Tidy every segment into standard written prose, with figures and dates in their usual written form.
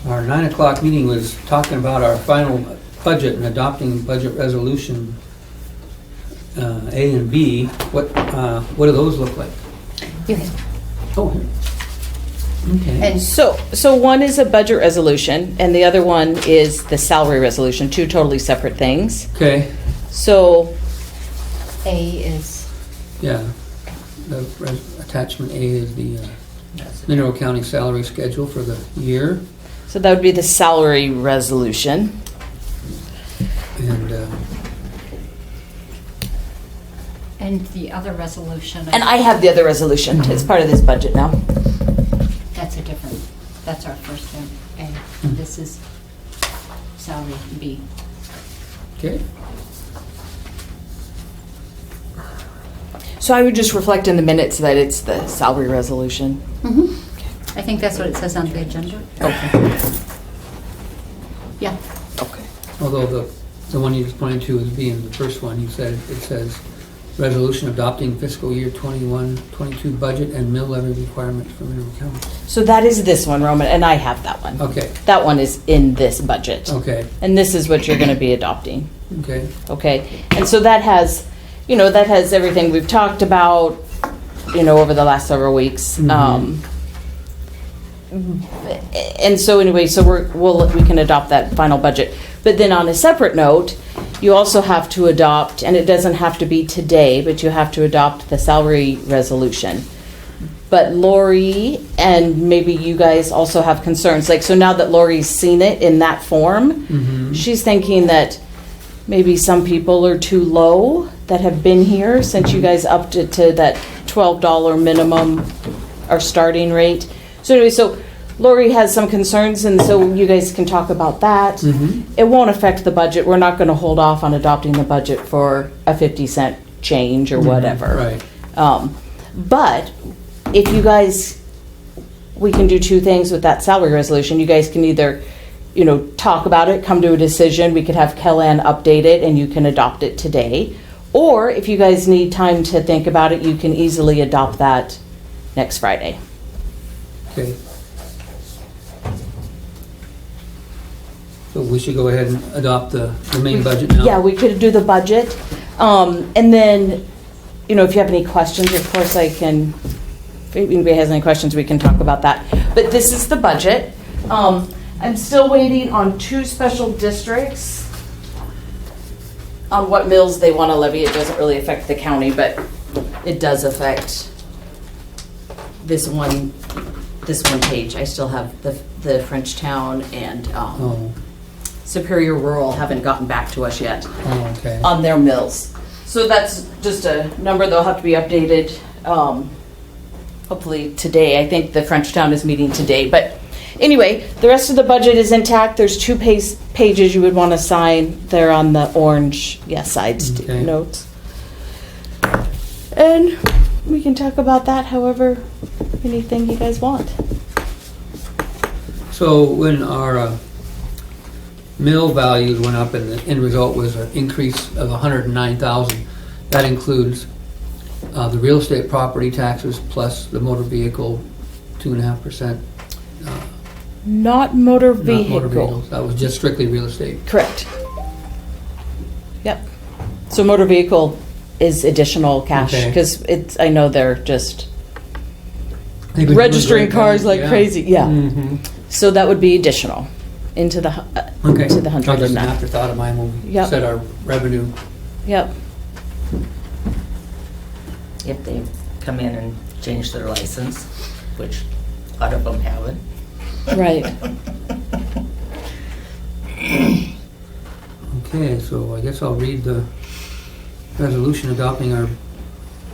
Our 9 o'clock meeting was talking about our final budget and adopting budget resolution A and B. What do those look like? Oh, here. Okay. And so one is a budget resolution, and the other one is the salary resolution, two totally separate things. Okay. So A is, Yeah. Attachment A is the Mineral County salary schedule for the year. so that would be the salary resolution. And the other resolution. And I have the other resolution. It's part of this budget now. That's our first one, A. And this is salary, B. okay. So I would just reflect in the minutes that it's the salary resolution. I think that's what it says on the agenda. Okay. Yeah. Okay. Although the one you just pointed to as being the first one, you said it says resolution adopting fiscal year 21-22 budget and mill levy requirements for Mineral County. So that is this one, Roman, and I have that one. Okay. That one is in this budget. Okay. And this is what you're going to be adopting. Okay. Okay. And so that has, that has everything we've talked about, over the last several weeks. Mm-hmm. And so anyway, so we can adopt that final budget. But then on a separate note, you also have to adopt, and it doesn't have to be today, but you have to adopt the salary resolution. But Lori and maybe you guys also have concerns. Like, so now that Lori's seen it in that form, she's thinking that maybe some people are too low that have been here since you guys upped it to that $12 minimum or starting rate. So anyway, so Lori has some concerns, and so you guys can talk about that. It won't affect the budget. We're not going to hold off on adopting the budget for a 50-cent change or whatever. Right. But if you guys, we can do two things with that salary resolution. You guys can either, talk about it, come to a decision. We could have Kellan update it, and you can adopt it today. Or if you guys need time to think about it, you can easily adopt that next Friday. Okay. So we should go ahead and adopt the main budget now? Yeah, we could do the budget. And then, if you have any questions, of course I can, if anybody has any questions, we can talk about that. But this is the budget. I'm still waiting on two special districts on what mills they want to levy. It doesn't really affect the county, but it does affect this one page. I still have the Frenchtown and Superior Rural haven't gotten back to us yet on their mills. So that's just a number that'll have to be updated hopefully today. I think the Frenchtown is meeting today. But anyway, the rest of the budget is intact. There's two pages you would want to sign. They're on the orange sides notes. And we can talk about that however, anything you guys want. So when our mill values went up and the end result was an increase of $109,000, that includes the real estate property taxes plus the motor vehicle 2.5%. Not motor vehicle. Not motor vehicles. That was just strictly real estate. Correct. Yep. So motor vehicle is additional cash because I know they're just registering cars like crazy. Yeah. So that would be additional into the to the 109. Just an afterthought of mine when we set our revenue. Yep. If they come in and change their license, which a lot of them haven't. Right. Okay, so I guess I'll read the resolution adopting our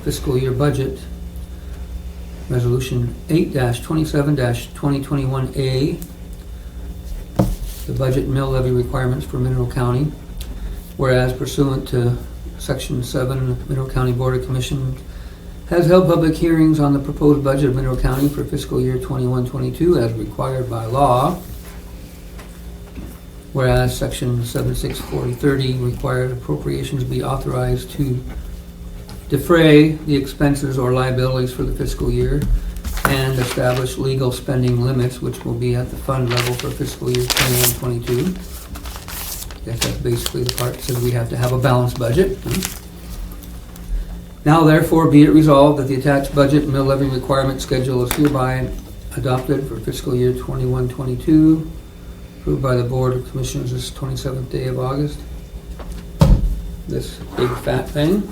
fiscal year budget. Resolution 8-27-2021A, the budget mill levy requirements for Mineral County. Whereas pursuant to Section 7, Mineral County Board of Commissioners has held public hearings on the proposed budget of Mineral County for fiscal year 21-22 as required by law. Whereas Section 764030 required appropriations be authorized to defray the expenses or liabilities for the fiscal year, and that establish legal spending limits, which will be at the fund level for fiscal year 21-22. Guess that's basically the part that says we have to have a balanced budget. Now therefore be it resolved that the attached budget and mill levy requirement schedule is hereby adopted for fiscal year 21-22, approved by the Board of Commissioners this 27th day of August. This big fat thing.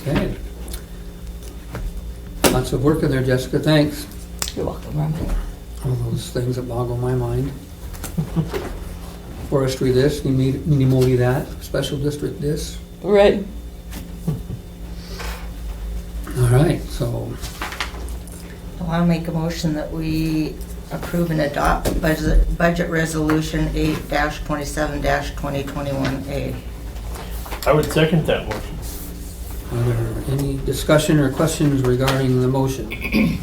Okay. Lots of work in there, Jessica, thanks. You're welcome, Roman. All those things that boggle my mind. Forestry this, Nimoli that, special district this. Right. All right, so, Well, I'll make a motion that we approve and adopt budget resolution 8-27-2021A. I would second that motion. are there any discussion or questions regarding the motion?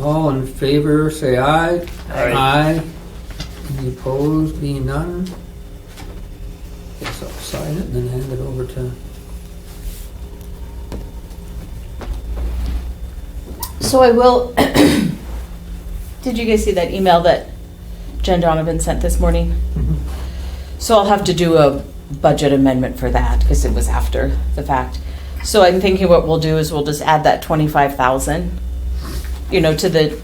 All in favor, say aye. Aye. Any opposed, being none? Guess I'll sign it and then hand it over to... So I will, did you guys see that email that Jen Donovan sent this morning? So I'll have to do a budget amendment for that because it was after the fact. So I'm thinking what we'll do is we'll just add that 25,000, to the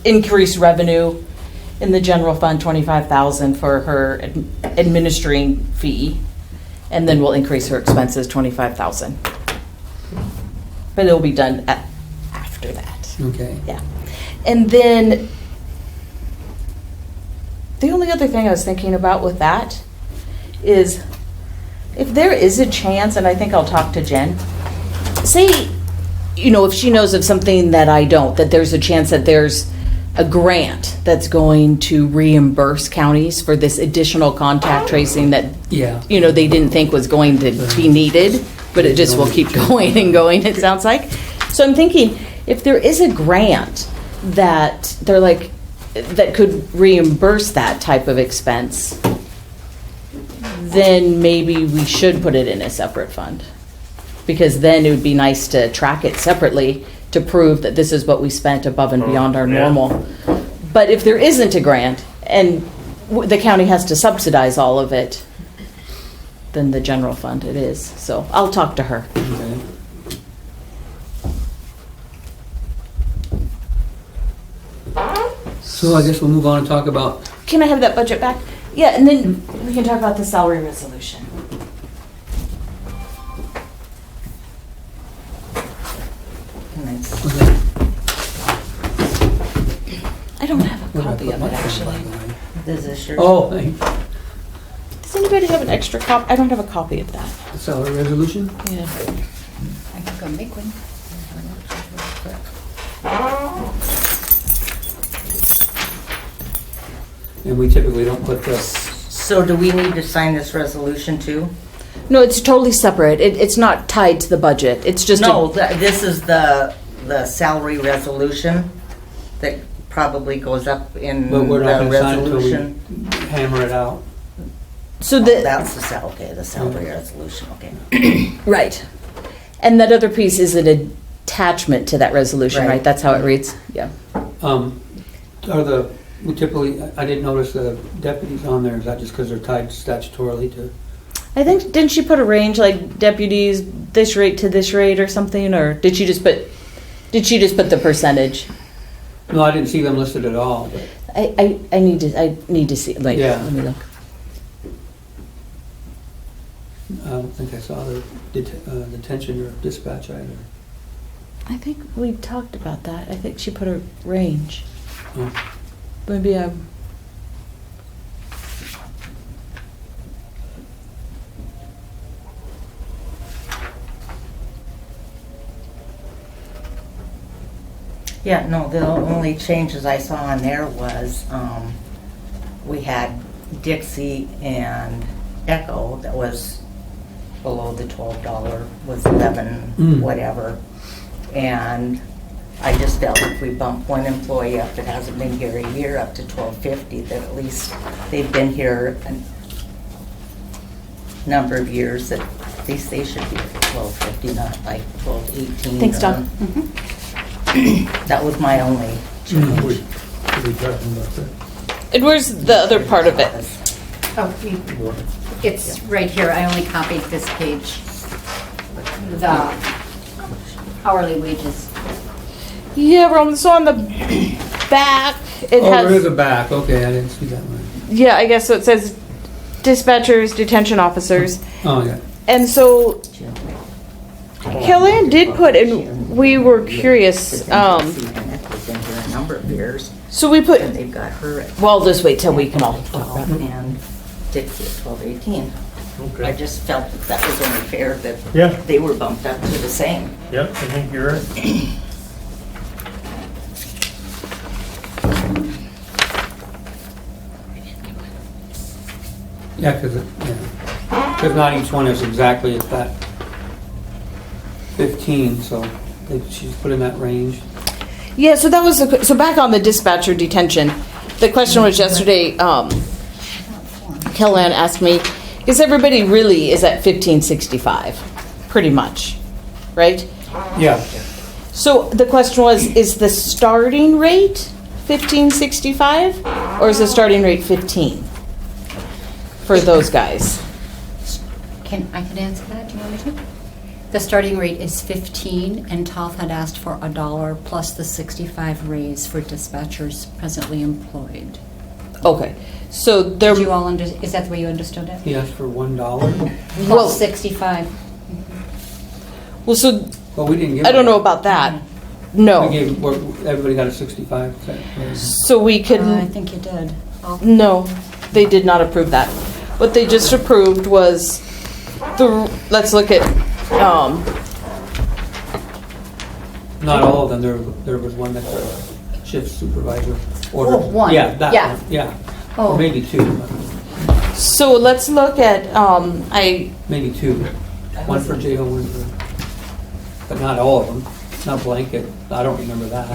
increased revenue in the general fund, 25,000 for her administering fee, and then we'll increase her expenses 25,000. But it'll be done after that. Okay. Yeah. And then the only other thing I was thinking about with that is if there is a chance, and I think I'll talk to Jen, say, if she knows of something that I don't, that there's a chance that there's a grant that's going to reimburse counties for this additional contact tracing that, Yeah. they didn't think was going to be needed, but it just will keep going and going, it sounds like. So I'm thinking, if there is a grant that they're like, that could reimburse that type of expense, then maybe we should put it in a separate fund. Because then it would be nice to track it separately to prove that this is what we spent above and beyond our Yeah. normal. But if there isn't a grant and the county has to subsidize all of it, then the general fund it is. So I'll talk to her. Okay. So I guess we'll move on and talk about, Can I have that budget back? Yeah, and then we can talk about the salary resolution. Nice. I don't have a where did I copy put of my it, thing, by actually. the way? This is yours. Oh, thanks. Does anybody have an extra copy? I don't have a copy of that. The salary resolution? Yeah. I can go make one. And we typically don't put the, So do we need to sign this resolution too? No, it's totally separate. It's not tied to the budget. It's just No, this is the salary resolution that probably goes up in but the we're not gonna sign it until resolution. we hammer it out. so That's the salary resolution, okay. right. And that other piece is an attachment to that resolution, right? Right. That's how it reads. Yeah. We typically, I didn't notice the deputies on there, is that just because they're tied statutorily to? I think didn't she put a range like deputies this rate to this rate or something, or did she just put the percentage? No, I didn't see them listed at all, but, I need to see. Like, Yeah. let me look. I don't think I saw the detention or dispatch either. I think we talked about that. I think she put a range. Oh. Maybe Yeah, no, the only changes I saw on there was, we had Dixie and Echo that was below the $12, was 11 Mm. whatever. And I just felt if we bump one employee up that hasn't been here a year up to $12.50, that at least they've been here a number of years, that at least they should be at $12.50, not like $12.18. Thanks, Don. That was my only change. We talking about that? And where's the other part of it? Oh, it's right here. I only copied this page. The hourly wages. Yeah, so on the back, it Oh, there is has, a back, okay, I didn't see that one. yeah, I guess so it says dispatchers, detention officers. Oh, yeah. And so Kellyanne did put, and we were curious, They've been here a number of years, so we put, and they've got her at well, just wait till we can all talk about 12 it. and Dixie at 12.18. I Okay. just felt that that was only fair that Yeah, they were bumped up to the same. yeah, I think you're right. Yeah, because not each one is exactly at that 15, so she's put in that range. Yeah, so that was, so back on the dispatcher detention, the question was yesterday, Kellyanne asked me, is everybody really is at 1565? Pretty much, right? Yeah. So the question was, is the starting rate 1565 or is the starting rate 15 for those guys? I can answer that. Do you want me to? The starting rate is 15, and Toth had asked for $1 plus the 65 raise for dispatchers presently employed. Okay, so there, Did you all is that the way you understood it? He asked for $1. Plus Well- 65. well, so Well, we didn't give. I don't know about that. We No. gave, everybody got a 65%. So we could, I think you did. Oh. no, they did not approve that. What they just approved was let's look at, Not all of them, there was one that's a shift supervisor order. Oh, one. Yeah, that Yeah. one, yeah. Oh. Or maybe two, so let's look at, maybe two. One for jail, one for, but not all of them, not blanket, I don't remember that.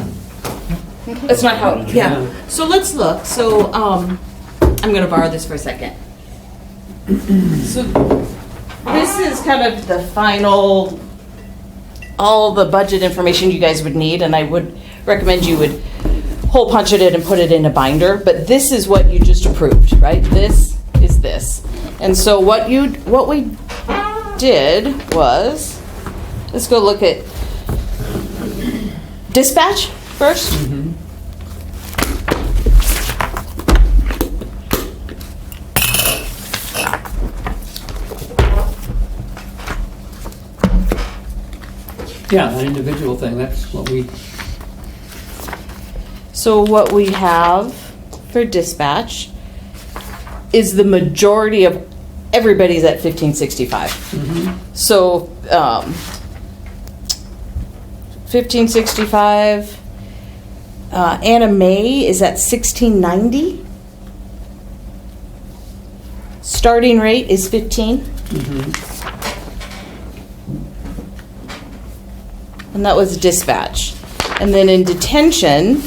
that's not how, yeah. Yeah. So let's look, so, I'm gonna borrow this for a second. So this is kind of the final, all the budget information you guys would need, and I would recommend you would hole punch it in and put it in a binder, but this is what you just approved, right? This is this. And so what we did was, let's go look at dispatch first. Mhm. Yeah, an individual thing, that's what we, So what we have for dispatch is the majority of everybody's at 1565. So 1565. Anna May is at 1690. Starting rate is 15. And that was dispatch. And then in detention,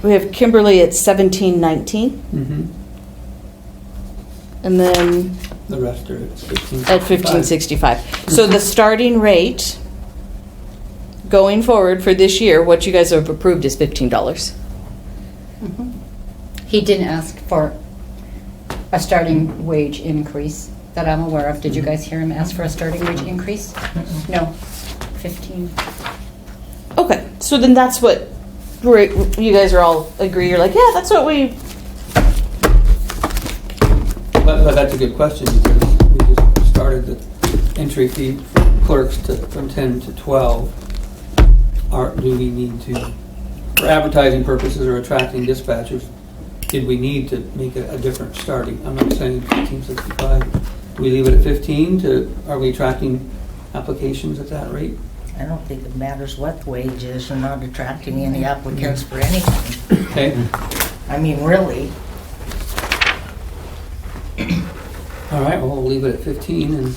we have Kimberly at 1719. And then the rest are at 15. at 1565. So the starting rate going forward for this year, what you guys have approved is $15. He didn't ask for a starting wage increase that I'm aware of. Did you guys hear him ask for a starting wage increase? No. 15. Okay, so then that's what you guys are all agree. You're like, yeah, that's what we. But that's a good question, because we just started the entry fee for clerks from 10 to 12. Do we need to, for advertising purposes or attracting dispatchers, did we need to make a different starting? I'm not saying 1565. Do we leave it at 15 are we attracting applications at that rate? I don't think it matters what the wage is. You're not attracting any applicants for anything. Okay, I mean, really. all right, well, we'll leave it at 15 and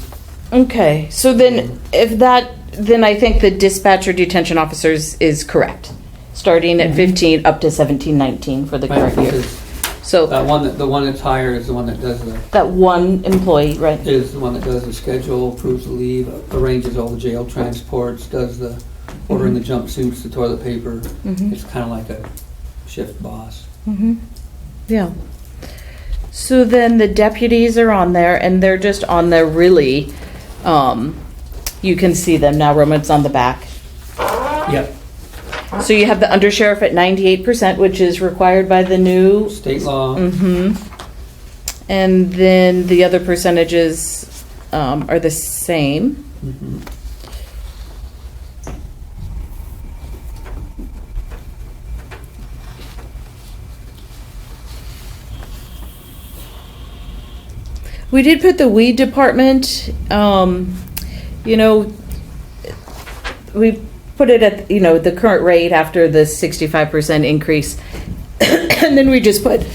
Okay, so then then I think the dispatcher detention officers is correct. Starting at 15 up to 1719 for the current year. Because So the one that's higher is the one that does that one employee, right? is the one that does the schedule, approves the leave, arranges all the jail transports, does the ordering the jumpsuits, the toilet paper. Mhm. It's kind of like a shift boss. Mm-hmm. Yeah. So then the deputies are on there, and they're just on there really. You can see them now. Roman's on the back. Yep. So you have the undersheriff at 98%, which is required by the new. State law. Mm-hmm. And then the other percentages are the same. Mhm. We did put the weed department, you know, we put it at, you know, the current rate after the 65% increase. And then we just put,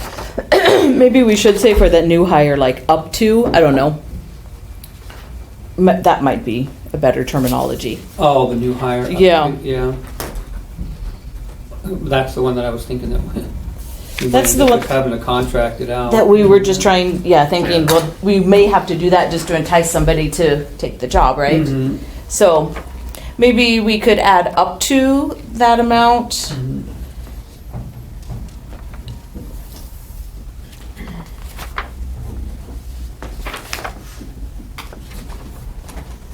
maybe we should say for that new hire, like up to, I don't know. That might be a better terminology. Oh, the new hire. Yeah. Yeah. That's the one that I was thinking that we That's might the end up one- having to contract it out. That we were just trying, thinking, well, we may have to do that just to entice somebody to take the job, right? Mhm. So maybe we could add up to that amount. Mhm.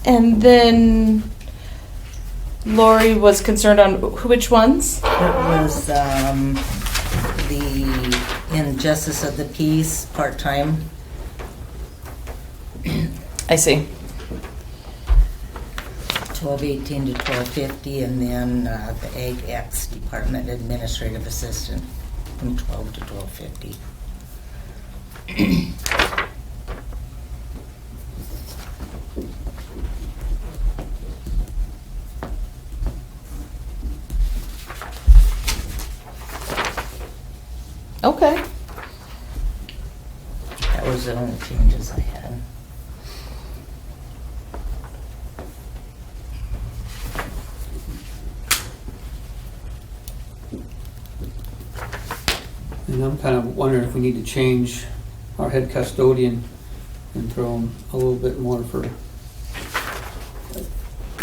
And then Lori was concerned on which ones? It was the in Justice of the Peace part-time. I see. 1218 to 1250, and then the Ag X Department Administrative Assistant from 12 to 1250. Okay. That was the only changes I had. And I'm kind of wondering if we need to change our head custodian and throw him a little bit more for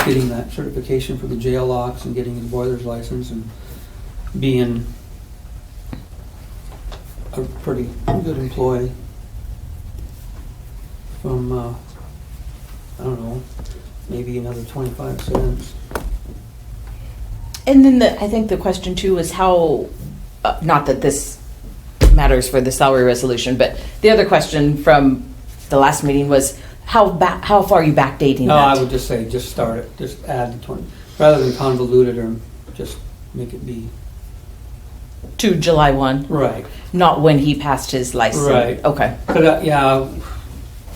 getting that certification for the jail locks and getting his boiler's license and being a pretty good employee from, I don't know, maybe another 25 cents. And then I think the question too is how, not that this matters for the salary resolution, but the other question from the last meeting was how far are you backdating No, that? I would just say, just start it, just add the 20, rather than convoluted or just make it be. To July 1, Right. not when he passed his license. Right. Okay. But, yeah,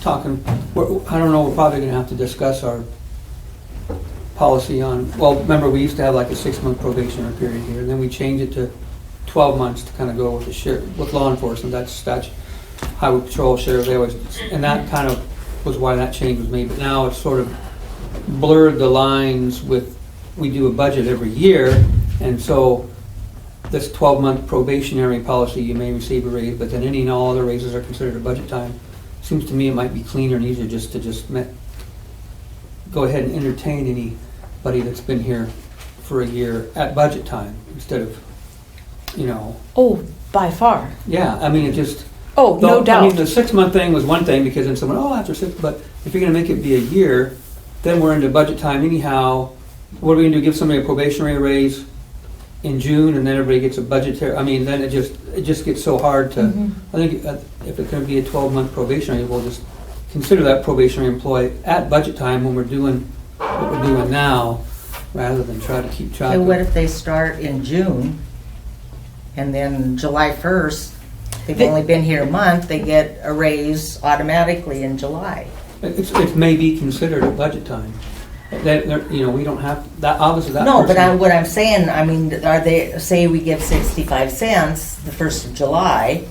talking, I don't know, we're probably gonna have to discuss our policy on, well, remember, we used to have like a 6-month probationary period here, and then we changed it to 12 months to kind of go with the with law enforcement. That's statute, highway patrol, sheriff, they always, and that kind of was why that change was made. But now it's sort of blurred the lines with, we do a budget every year, and so this 12-month probationary policy, you may receive a raise, but then any and all other raises are considered at budget time. Seems to me it might be cleaner and easier just to go ahead and entertain anybody that's been here for a year at budget time instead of, you know. Oh, by far. Yeah, I mean, it just. Oh, no doubt. I mean, the 6-month thing was one thing because then someone, after 6, but if you're going to make it be a year, then we're into budget time anyhow. What are we going to do? Give somebody a probationary raise in June and then everybody gets a budgetary? I mean, then it just gets so hard to. Mhm. I think if it's going to be a 12-month probationary, we'll just consider that probationary employee at budget time when we're doing what we're doing now, rather than try to keep track. And what of if they start in June, and then July 1st, they've They- only been here a month, they get a raise automatically in July? It may be considered at budget time. That, you know, we don't have that. Obviously, that. No, but person- what I'm saying, I mean, are they, say we give 65 cents the 1st of July,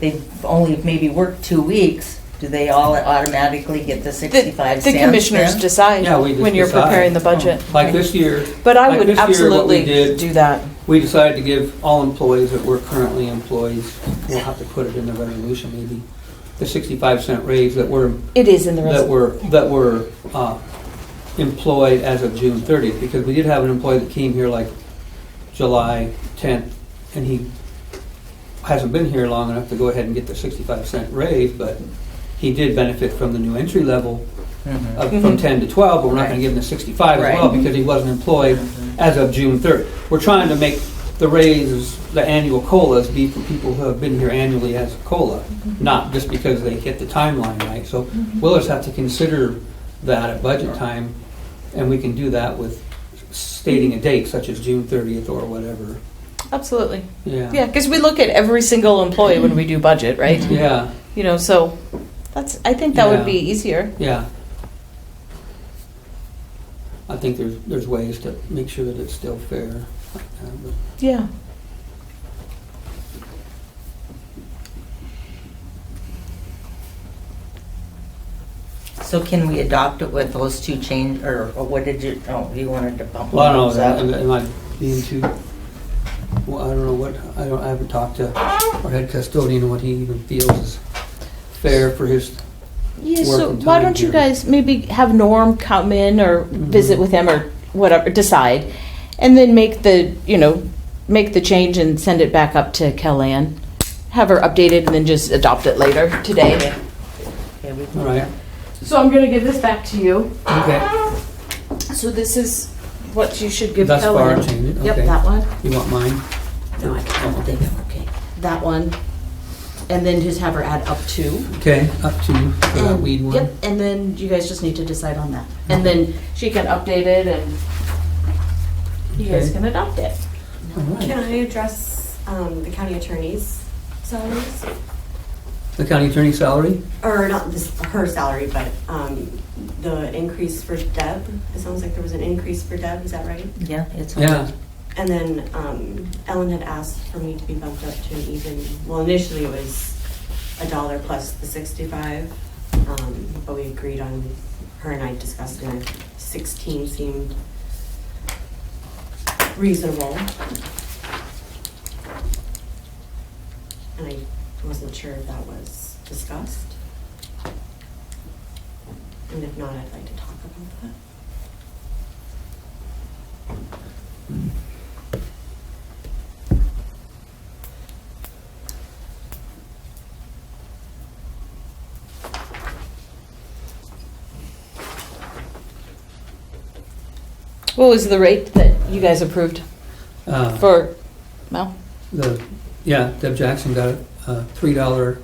they've only maybe worked 2 weeks, Do they all automatically get the 65 The cents commissioners then? decide Yeah, we just when you're decide. preparing the budget. Like this year, But I like would this year, what we absolutely did- do that. we decided to give all employees that were currently employees, we'll have to put it in the resolution maybe, the 65-cent raise that were It is in the resolution. that were employed as of June 30th, because we did have an employee that came here like July 10th, and he hasn't been here long enough to go ahead and get the 65-cent raise, but he did benefit from the new entry level Mhm. from 10 to 12, but we're not going Right. to give him the 65 as Right. well because he wasn't employed as of June 3rd. We're trying to make the raises, the annual COLAs, be for people who have been here annually as a COLA, not just because they hit the timeline right. So we'll just have to consider that at budget time, and we can do that with stating a date such as June 30th or whatever. Absolutely. Yeah. Yeah, because we look at every single employee when we do budget, right? Yeah. You know, so I think that would Yeah. be easier. Yeah. I think there's ways to make sure that it's still fair. But Yeah. So can we adopt it with those two change, or what did you, oh, you wanted to bump Well, I don't those know, up? am I being too, well, I don't know what, I haven't talked to our head custodian, what he even feels is fair for his, Yeah, so Working why time don't you here. guys maybe have Norm come in or visit with him or whatever, decide, and then make the change and send it back up to Kellyanne. Have her updated and then just adopt it later today. Okay, we can- all right, So I'm gonna give this back to you. okay, So this is what you should give thus far, Kellyanne. change it, Yep, okay. that one, You want mine? No, I Oh, okay. okay, that one, and then just have her add up to. Okay, up to you for that And- weed one. Yep, and then you guys just need to decide on that. And then she can update it and you guys Okay. can adopt it. All right. Can I address the county attorney's salaries? The county attorney's salary? Or not this, her salary, but the increase for Deb? It sounds like there was an increase for Deb, is that right? Yeah, it's. Yeah, And then Ellen had asked for me to be bumped up to an even, well, initially it was $1 plus the 65, but we agreed on, her and I discussed, and 16 seemed reasonable. And I wasn't sure if that was discussed. And if not, I'd like to talk about that. What was the rate that you guys approved for, Mel? Deb Jackson got a $3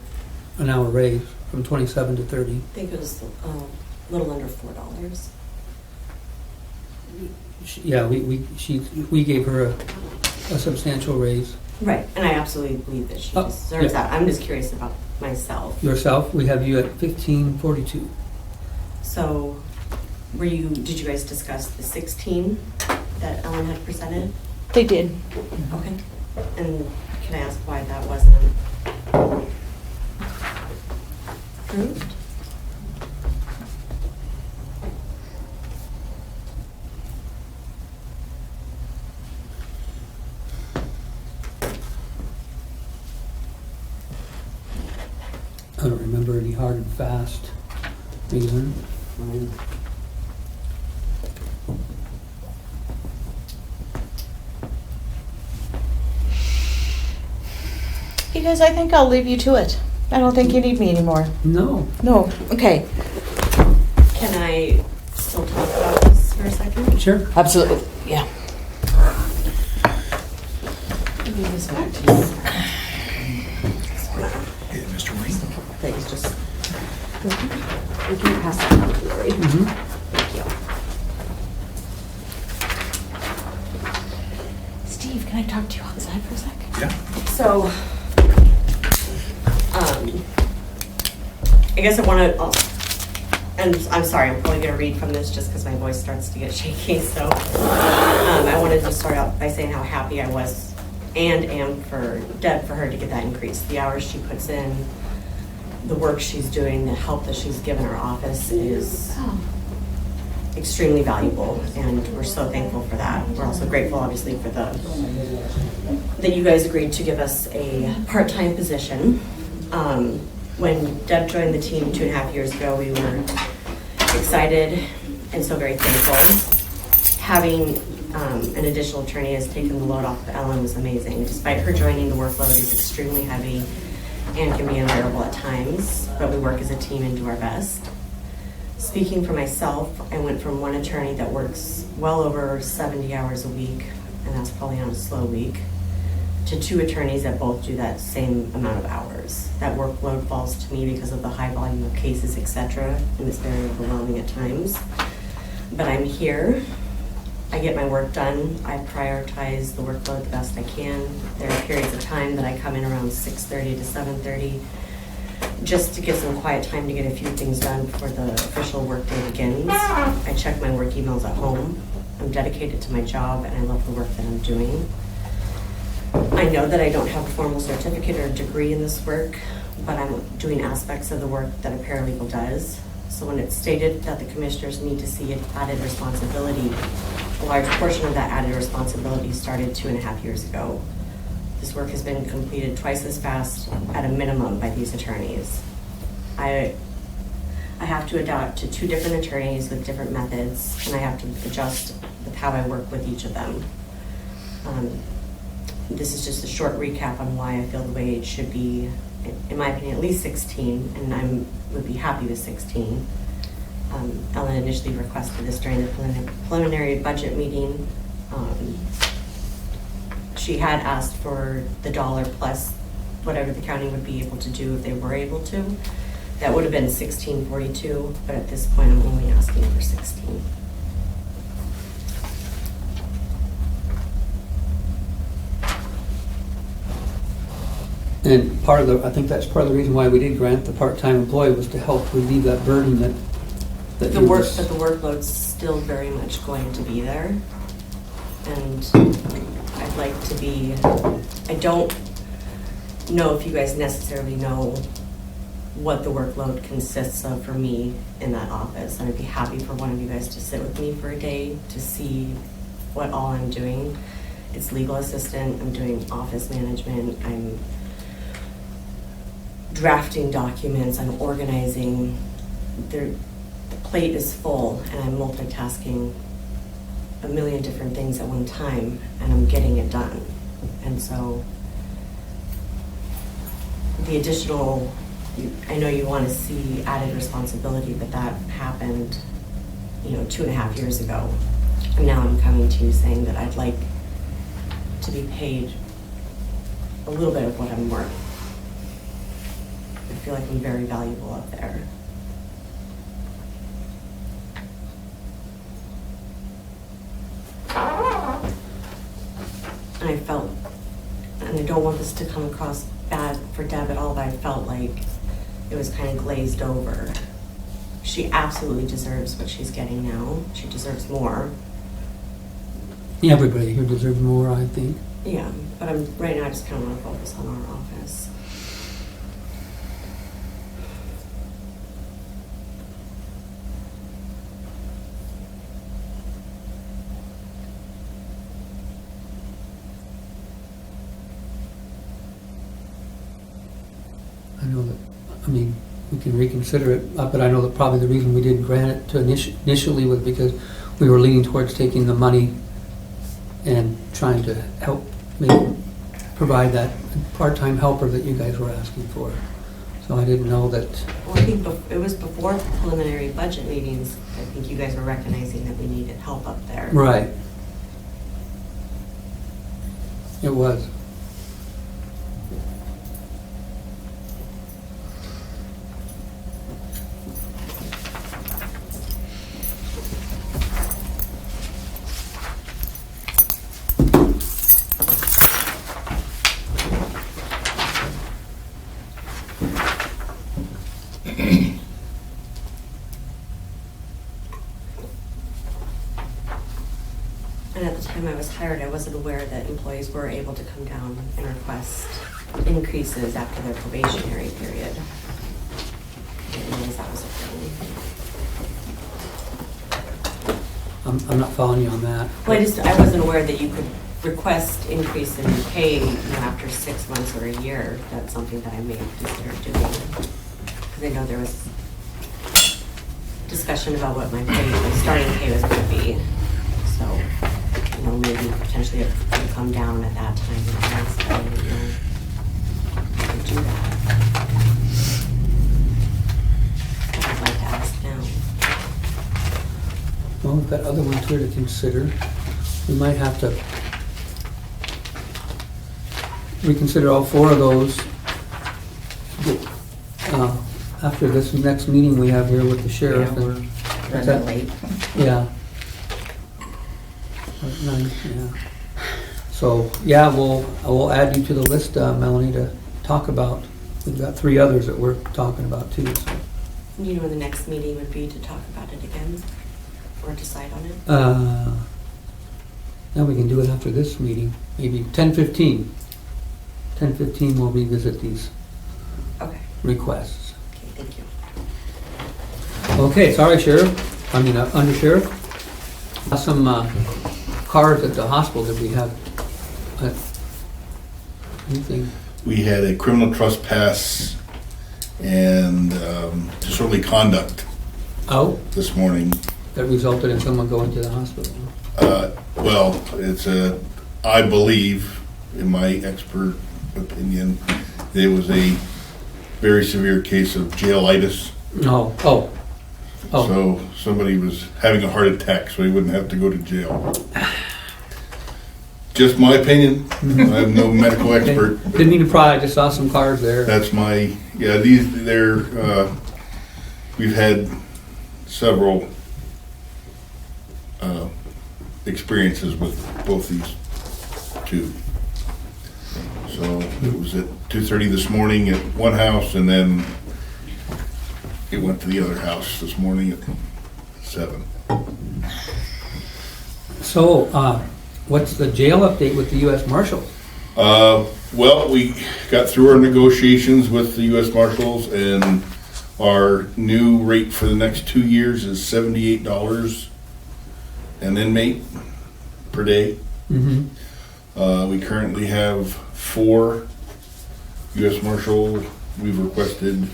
an hour raise from 27 to 30. I think it was a little under $4. Yeah, we gave her a substantial raise. Right, and I absolutely believe that she Oh, deserves yeah. that. I'm just curious about myself. Yourself, we have you at 1542. So, did you guys discuss the 16 that Ellen had presented? They did. Okay. And can I ask why that wasn't approved? I don't remember any hard and fast reason. You guys, I think I'll leave you to it. I don't think you need me anymore. No. No, okay. Can I still talk about this for a second? Sure. Absolutely, yeah. Give me this back to you. Mr. Wayne? Thanks, just. You can pass that on to Lori. Mhm. Thank you. Steve, can I talk to you outside for a sec? Yeah. So, I guess I want to, and I'm sorry, I'm probably going to read from this just because my voice starts to get shaky. So, I wanted to start out by saying how happy I was and am for Deb for her to get that increase. The hours she puts in the work she's doing, the help that she's given our office is extremely valuable, and we're so thankful for that. We're also grateful, obviously, for that you guys agreed to give us a part-time position. When Deb joined the team 2.5 years ago, we were excited and so very thankful. Having an additional attorney has taken the load off of Ellen was amazing. Despite her joining, the workload is extremely heavy and can be unbearable at times, but we work as a team and do our best. Speaking for myself, I went from one attorney that works well over 70 hours a week, and that's probably on a slow week, to 2 attorneys that both do that same amount of hours. That workload falls to me because of the high volume of cases, etc., and it's very overwhelming at times. But I'm here. I get my work done. I prioritize the workload the best I can. There are periods of time that I come in around 6:30 to 7:30 just to get some quiet time to get a few things done before the official workday begins. I check my work emails at home. I'm dedicated to my job and I love the work that I'm doing. I know that I don't have a formal certificate or degree in this work, but I'm doing aspects of the work that a paralegal does. So when it's stated that the commissioners need to see added responsibility, a large portion of that added responsibility started 2.5 years ago. This work has been completed twice as fast at a minimum by these attorneys. I have to adapt to 2 different attorneys with different methods, and I have to adjust with how I work with each of them. This is just a short recap on why I feel the wage should be, in my opinion, at least 16, and I would be happy with 16. Ellen initially requested this during the preliminary budget meeting. She had asked for the dollar plus whatever the county would be able to do if they were able to. That would have been $16.42, but at this point I'm only asking for 16. And I think that's part of the reason why we did grant the part-time employee was to help relieve that burden that But the you work, was- but the workload's still very much going to be there. And I'd like to be, I don't know if you guys necessarily know what the workload consists of for me in that office. And I'd be happy for one of you guys to sit with me for a day to see what all I'm doing. It's legal assistant, I'm doing office management, I'm drafting documents, I'm organizing. The plate is full and I'm multitasking a million different things at one time and I'm getting it done. And so the additional, I know you want to see added responsibility, but that happened, 2.5 years ago. And now I'm coming to you saying that I'd like to be paid a little bit of what I'm worth. I feel like I'm very valuable up there. And I felt, and I don't want this to come across bad for Deb at all, but I felt like it was kind of glazed over. She absolutely deserves what she's getting now. She deserves more. Everybody here deserves more, I think. Yeah, but right now I just kind of want to focus on our office. I know that, we can reconsider it, but I know that probably the reason we didn't grant it to initially was because we were leaning towards taking the money and trying to help maybe provide that part-time helper that you guys were asking for. So I didn't know that. Well, I think it was before preliminary budget meetings. I think you guys were recognizing that we needed help up there. Right. It was. And at the time I was hired, I wasn't aware that employees were able to come down and request increases after their probationary period. I'm not following you on that. Well, I wasn't aware that you could request increase in pay, after 6 months or a year. That's something that I may consider doing. Because I know there was discussion about what my starting pay was going to be. So, maybe potentially it could come down at that time. And I didn't know I could do that. I'd like to ask now. Well, we've got other ones here to consider. We might have to reconsider all 4 of those after this next meeting we have here with the sheriff. Yeah, we're What's running that? late. Yeah. At 9, yeah. So, yeah, we'll add you to the list, Melanie, to talk about. We've got 3 others that we're talking about too. So. You know when the next meeting would be to talk about it again? Or decide on it? Now we can do it after this meeting, maybe 10:15. 10:15 we'll revisit these Okay. requests. Okay, thank you. Okay, sorry, Sheriff. Under Sheriff. Some cars at the hospital that we have. Anything? We had a criminal trespass and disorderly conduct Oh, this morning. that resulted in someone going to the hospital. Well, I believe, in my expert opinion, it was a very severe case of jailitis. No. Oh. So somebody was having a heart attack so he wouldn't have to go to jail. Just my opinion. I'm no medical Okay. expert. Didn't mean to pry. I just saw some cars there. That's we've had several experiences with both these 2. So it was at 2:30 this morning at one house, and then it went to the other house this morning at 7. So, what's the jail update with the U.S. Marshals? Well, we got through our negotiations with the U.S. Marshals, and our new rate for the next 2 years is $78 an inmate per day. Mm-hmm. We currently have 4 U.S. Marshal. We've requested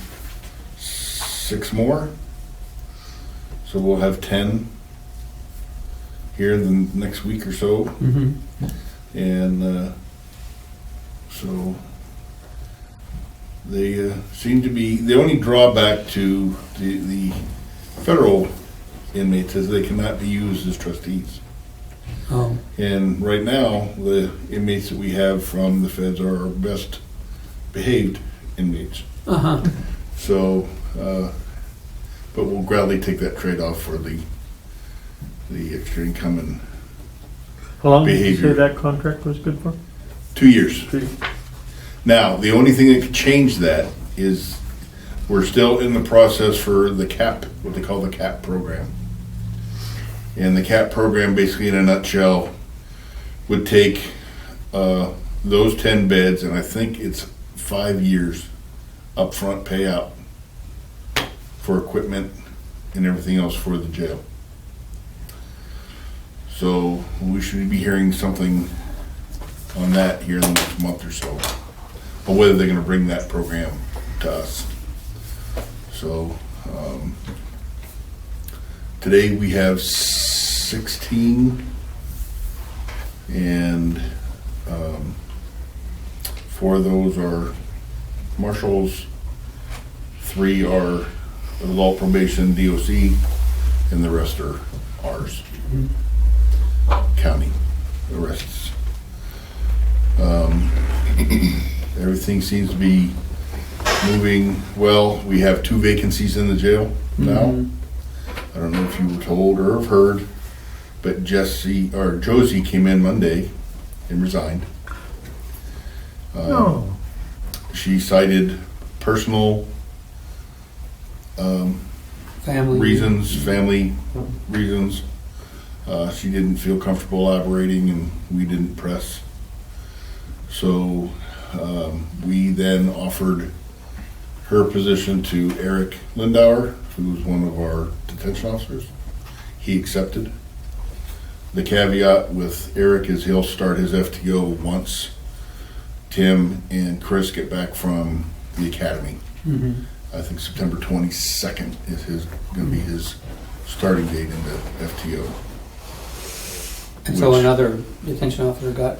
6 more, so we'll have 10 here in the next week or so. Mm-hmm. And so they seem to be, the only drawback to the federal inmates is they cannot be used as trustees. Oh. And right now, the inmates that we have from the feds are our best behaved inmates. Uh-huh. So, but we'll gladly take that trade-off for the extra income and How long did you say behavior. that contract was good for? 2 years. 3. Now, the only thing that could change that is we're still in the process for the CAP, what they call the CAP program. And the CAP program, basically in a nutshell, would take those 10 beds, and I think it's 5 years upfront payout for equipment and everything else for the jail. So we should be hearing something on that here in the next month or so, or whether they're going to bring that program to us. So today we have 16, and 4 of those are marshals, 3 are adult probation, DOC, and the rest are ours. County, the rest. Everything seems to be moving well. We have 2 vacancies in the jail now. Mhm. I don't know if you were told or have heard, but Josie came in Monday and resigned. No. She cited personal Family family reasons. She didn't feel comfortable operating, and we didn't press. So we then offered her position to Eric Lindauer, who was one of our detention officers. He accepted. The caveat with Eric is he'll start his FTO once Tim and Chris get back from the academy. Mhm. I think September 22nd is going to be his starting date in the FTO. And so Which- another detention officer got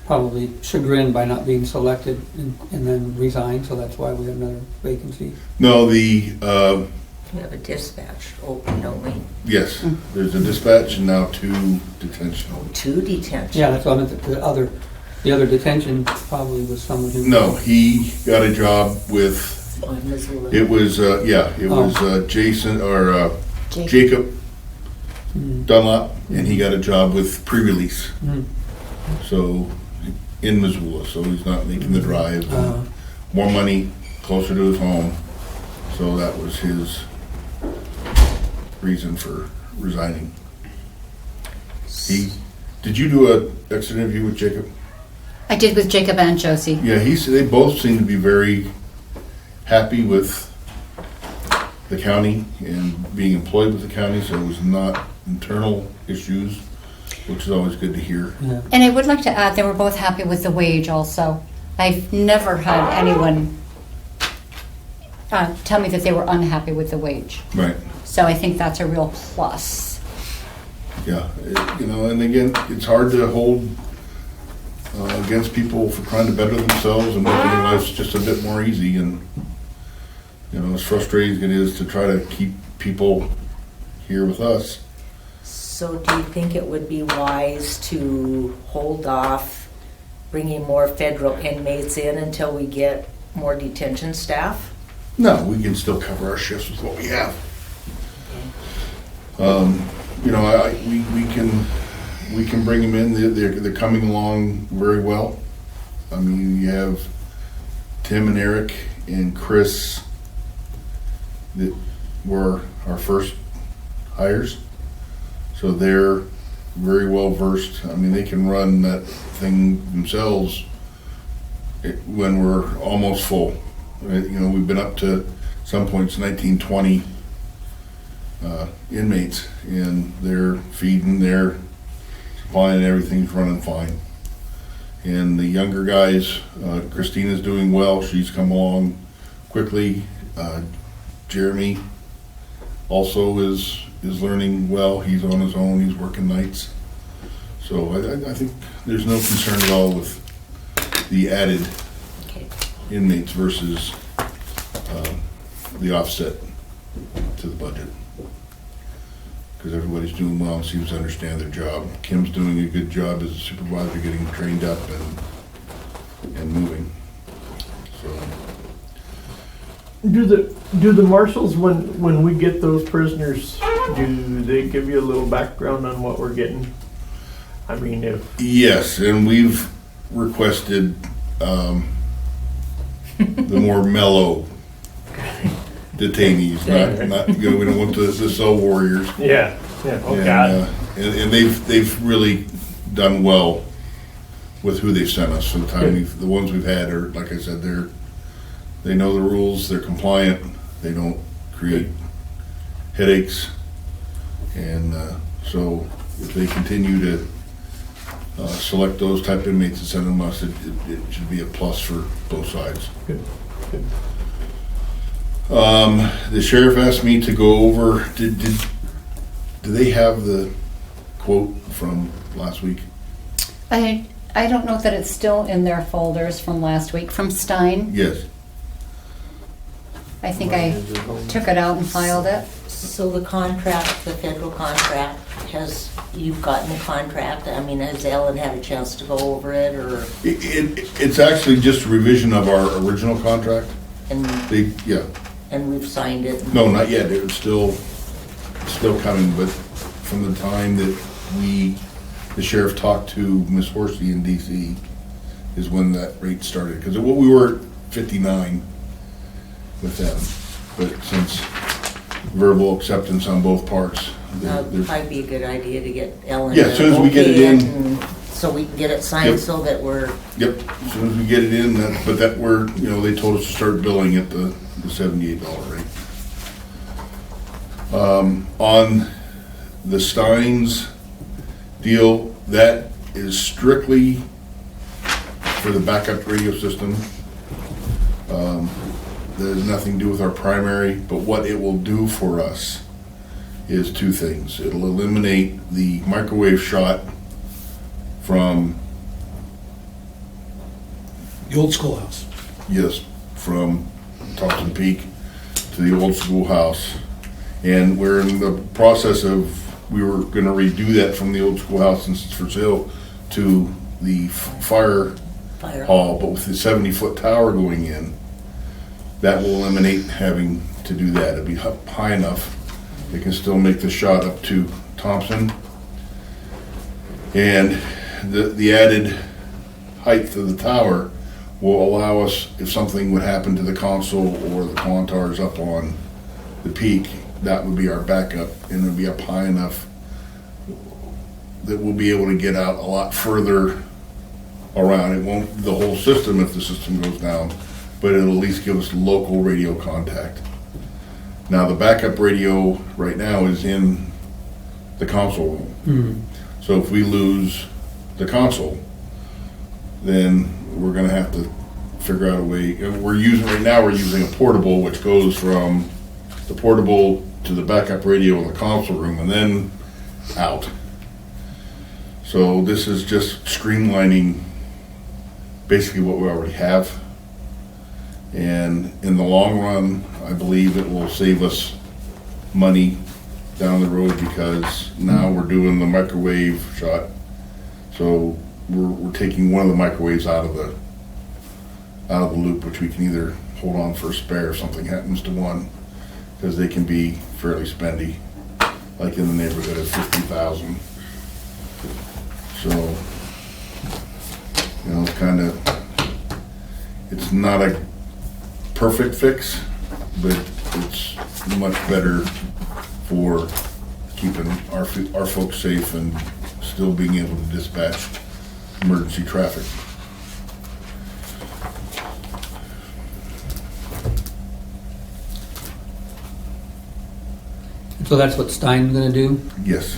probably chagrined by not being selected and then resigned, so that's why we have another vacancy. No, the We have a dispatch open, don't we? yes, there's a dispatch and now 2 detention. Two detention. Yeah, that's what I meant, the other detention probably was someone who. No, he got a job with. On Missoula. It was Jason or Jacob Mm, Dunlop, and he got a job with pre-release. mm, So in Missoula, so he's not making the drive. uh, More money, closer to his home. So that was his reason for resigning. Did you do a exit interview with Jacob? I did with Jacob and Josie. Yeah, they both seem to be very happy with the county and being employed with the county, so it was not internal issues, which is always good to hear. yeah. And I would like to add, they were both happy with the wage also. I've never had anyone tell me that they were unhappy with the wage. Right. So I think that's a real plus. Yeah, and again, it's hard to hold against people for trying to better themselves and making their lives just a bit more easy. And as frustrating as it is to try to keep people here with us. So do you think it would be wise to hold off bringing more federal inmates in until we get more detention staff? No, we can still cover our shifts with what we have. We can bring them in. They're coming along very well. I mean, you have Tim and Eric and Chris that were our first hires, so they're very well versed. I mean, they can run that thing themselves when we're almost full. We've been up to some points 19, 20 inmates, and they're feeding, they're supplying, everything's running fine. And the younger guys, Christina's doing well. She's come along quickly. Jeremy also is learning well. He's on his own. He's working nights. So I think there's no concern at all with the added Okay. inmates versus the offset to the budget. Because everybody's doing well and seems to understand their job. Kim's doing a good job as a supervisor, getting trained up and moving. So Do the marshals, when we get those prisoners, do they give you a little background on what we're getting? I mean, if yes, and we've requested the more mellow detainees, not we don't want the cell warriors. yeah, oh And, God, and they've really done well with who they've sent us. For the time the ones we've had are, like I said, they know the rules, they're compliant, they don't create headaches, and so if they continue to select those type of inmates and send them us, it should be a plus for both sides. good. The sheriff asked me to go over, do they have the quote from last week? I don't know that it's still in their folders from last week, from Stein. Yes. I think I took it out and filed it. So the contract, the federal contract, you've gotten the contract? I mean, has Ellen had a chance to go over it, or? It's actually just a revision of our original contract. And we've signed it? No, not yet. It's still coming, but from the time that the sheriff talked to Miss Horsey in DC is when that rate started. Because we were at 59 with them, but since verbal acceptance on both parts, It'd probably be a good idea to get Ellen. Yeah, as soon as we get it in. and so we can get it signed. Yep. So that we're. Yep, as soon as we get it in, they told us to start billing at the the $78 rate. On the Steins deal, that is strictly for the backup radio system. There's nothing to do with our primary, but what it will do for us is two things. It'll eliminate the microwave shot from, The old schoolhouse. yes, from Thompson Peak to the old schoolhouse. And we're in the process of, we were gonna redo that from the old schoolhouse since it's for sale to the fire hall, but with the 70-foot tower going in, that will eliminate having to do that. It'll be high enough. It can still make the shot up to Thompson. And the added height of the tower will allow us, if something would happen to the console or the Quantars up on the peak, that would be our backup, and it'll be up high enough that we'll be able to get out a lot further around. It won't the whole system if the system goes down, but it'll at least give us local radio contact. Now, the backup radio right now is in the console room. So if we lose the console, then we're gonna have to figure out a way. We're using a portable, which goes from the portable to the backup radio in the console room and then out. So this is just streamlining basically what we already have. And in the long run, I believe it will save us money down the road because now we're doing the microwave shot. So we're taking one of the microwaves out of the loop, which we can either hold on for a spare if something happens to one, because they can be fairly spendy, like in the neighborhood of 50,000. So, it's not a perfect fix, but it's much better for keeping our folks safe and still being able to dispatch emergency traffic. So that's what Stein's gonna do? Yes.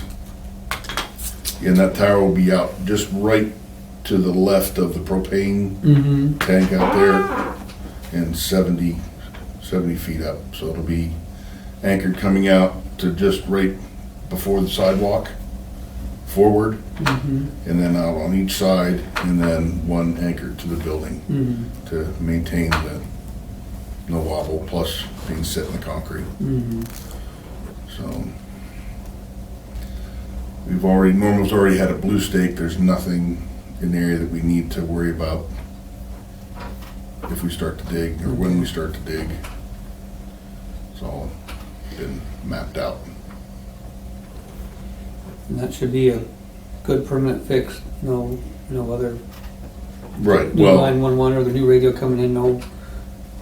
And that tower will be out just right to the left of the propane tank out there and 70 feet up. So it'll be anchored coming out to just right before the sidewalk forward, and then out on each side, and then one anchored to the building to maintain the no wobble, plus being set in the concrete. So Normal's already had a blue stake. There's nothing in the area that we need to worry about if we start to dig or when we start to dig. It's all been mapped out. And that should be a good permanent fix. No other Right. new Well, 911 or the new radio coming in. No.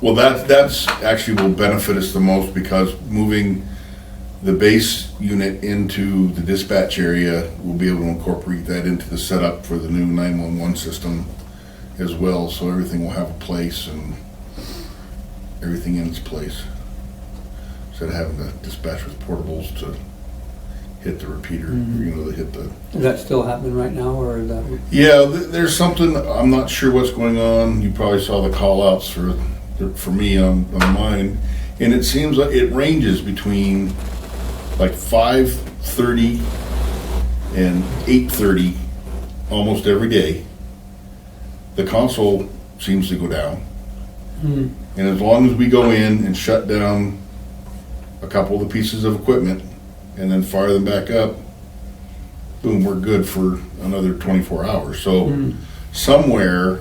well, that's actually will benefit us the most because moving the base unit into the dispatch area, we'll be able to incorporate that into the setup for the new 911 system as well. So everything will have a place and everything in its place. Instead of having to dispatch with portables to hit the repeater, to hit the... Is that still happening right now, or is that? Yeah, there's something, I'm not sure what's going on. You probably saw the call outs for me on mine. And it seems like it ranges between like 5:30 and 8:30 almost every day. The console seems to go down. And as long as we go in and shut down a couple of the pieces of equipment and then fire them back up, boom, we're good for another 24 hours. So somewhere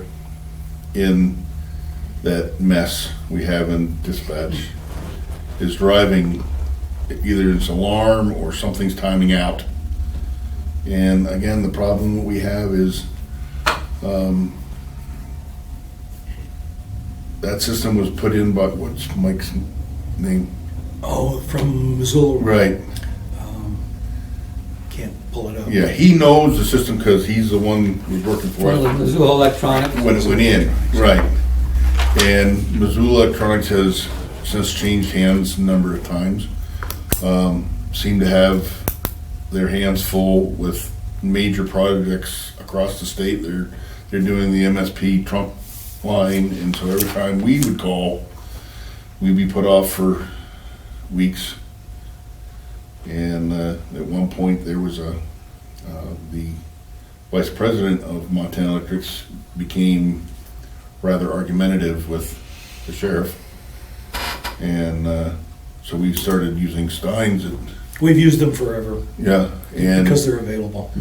in that mess we have in dispatch is driving either its alarm or something's timing out. And again, the problem that we have is that system was put in by, what's Mike's name? Oh, from Missoula. Right. Can't pull it up. Yeah, he knows the system because he's the one who's working for Well, the us Missoula Electronics. when it went in. Right. And Missoula Electronics has since changed hands a number of times, seem to have their hands full with major projects across the state. They're doing the MSP trunk line, and so every time we would call, we'd be put off for weeks. And at one point, there was the vice president of Montana Electrics became rather argumentative with the sheriff, and so we started using Steins. We've used them forever Yeah, and because they're available.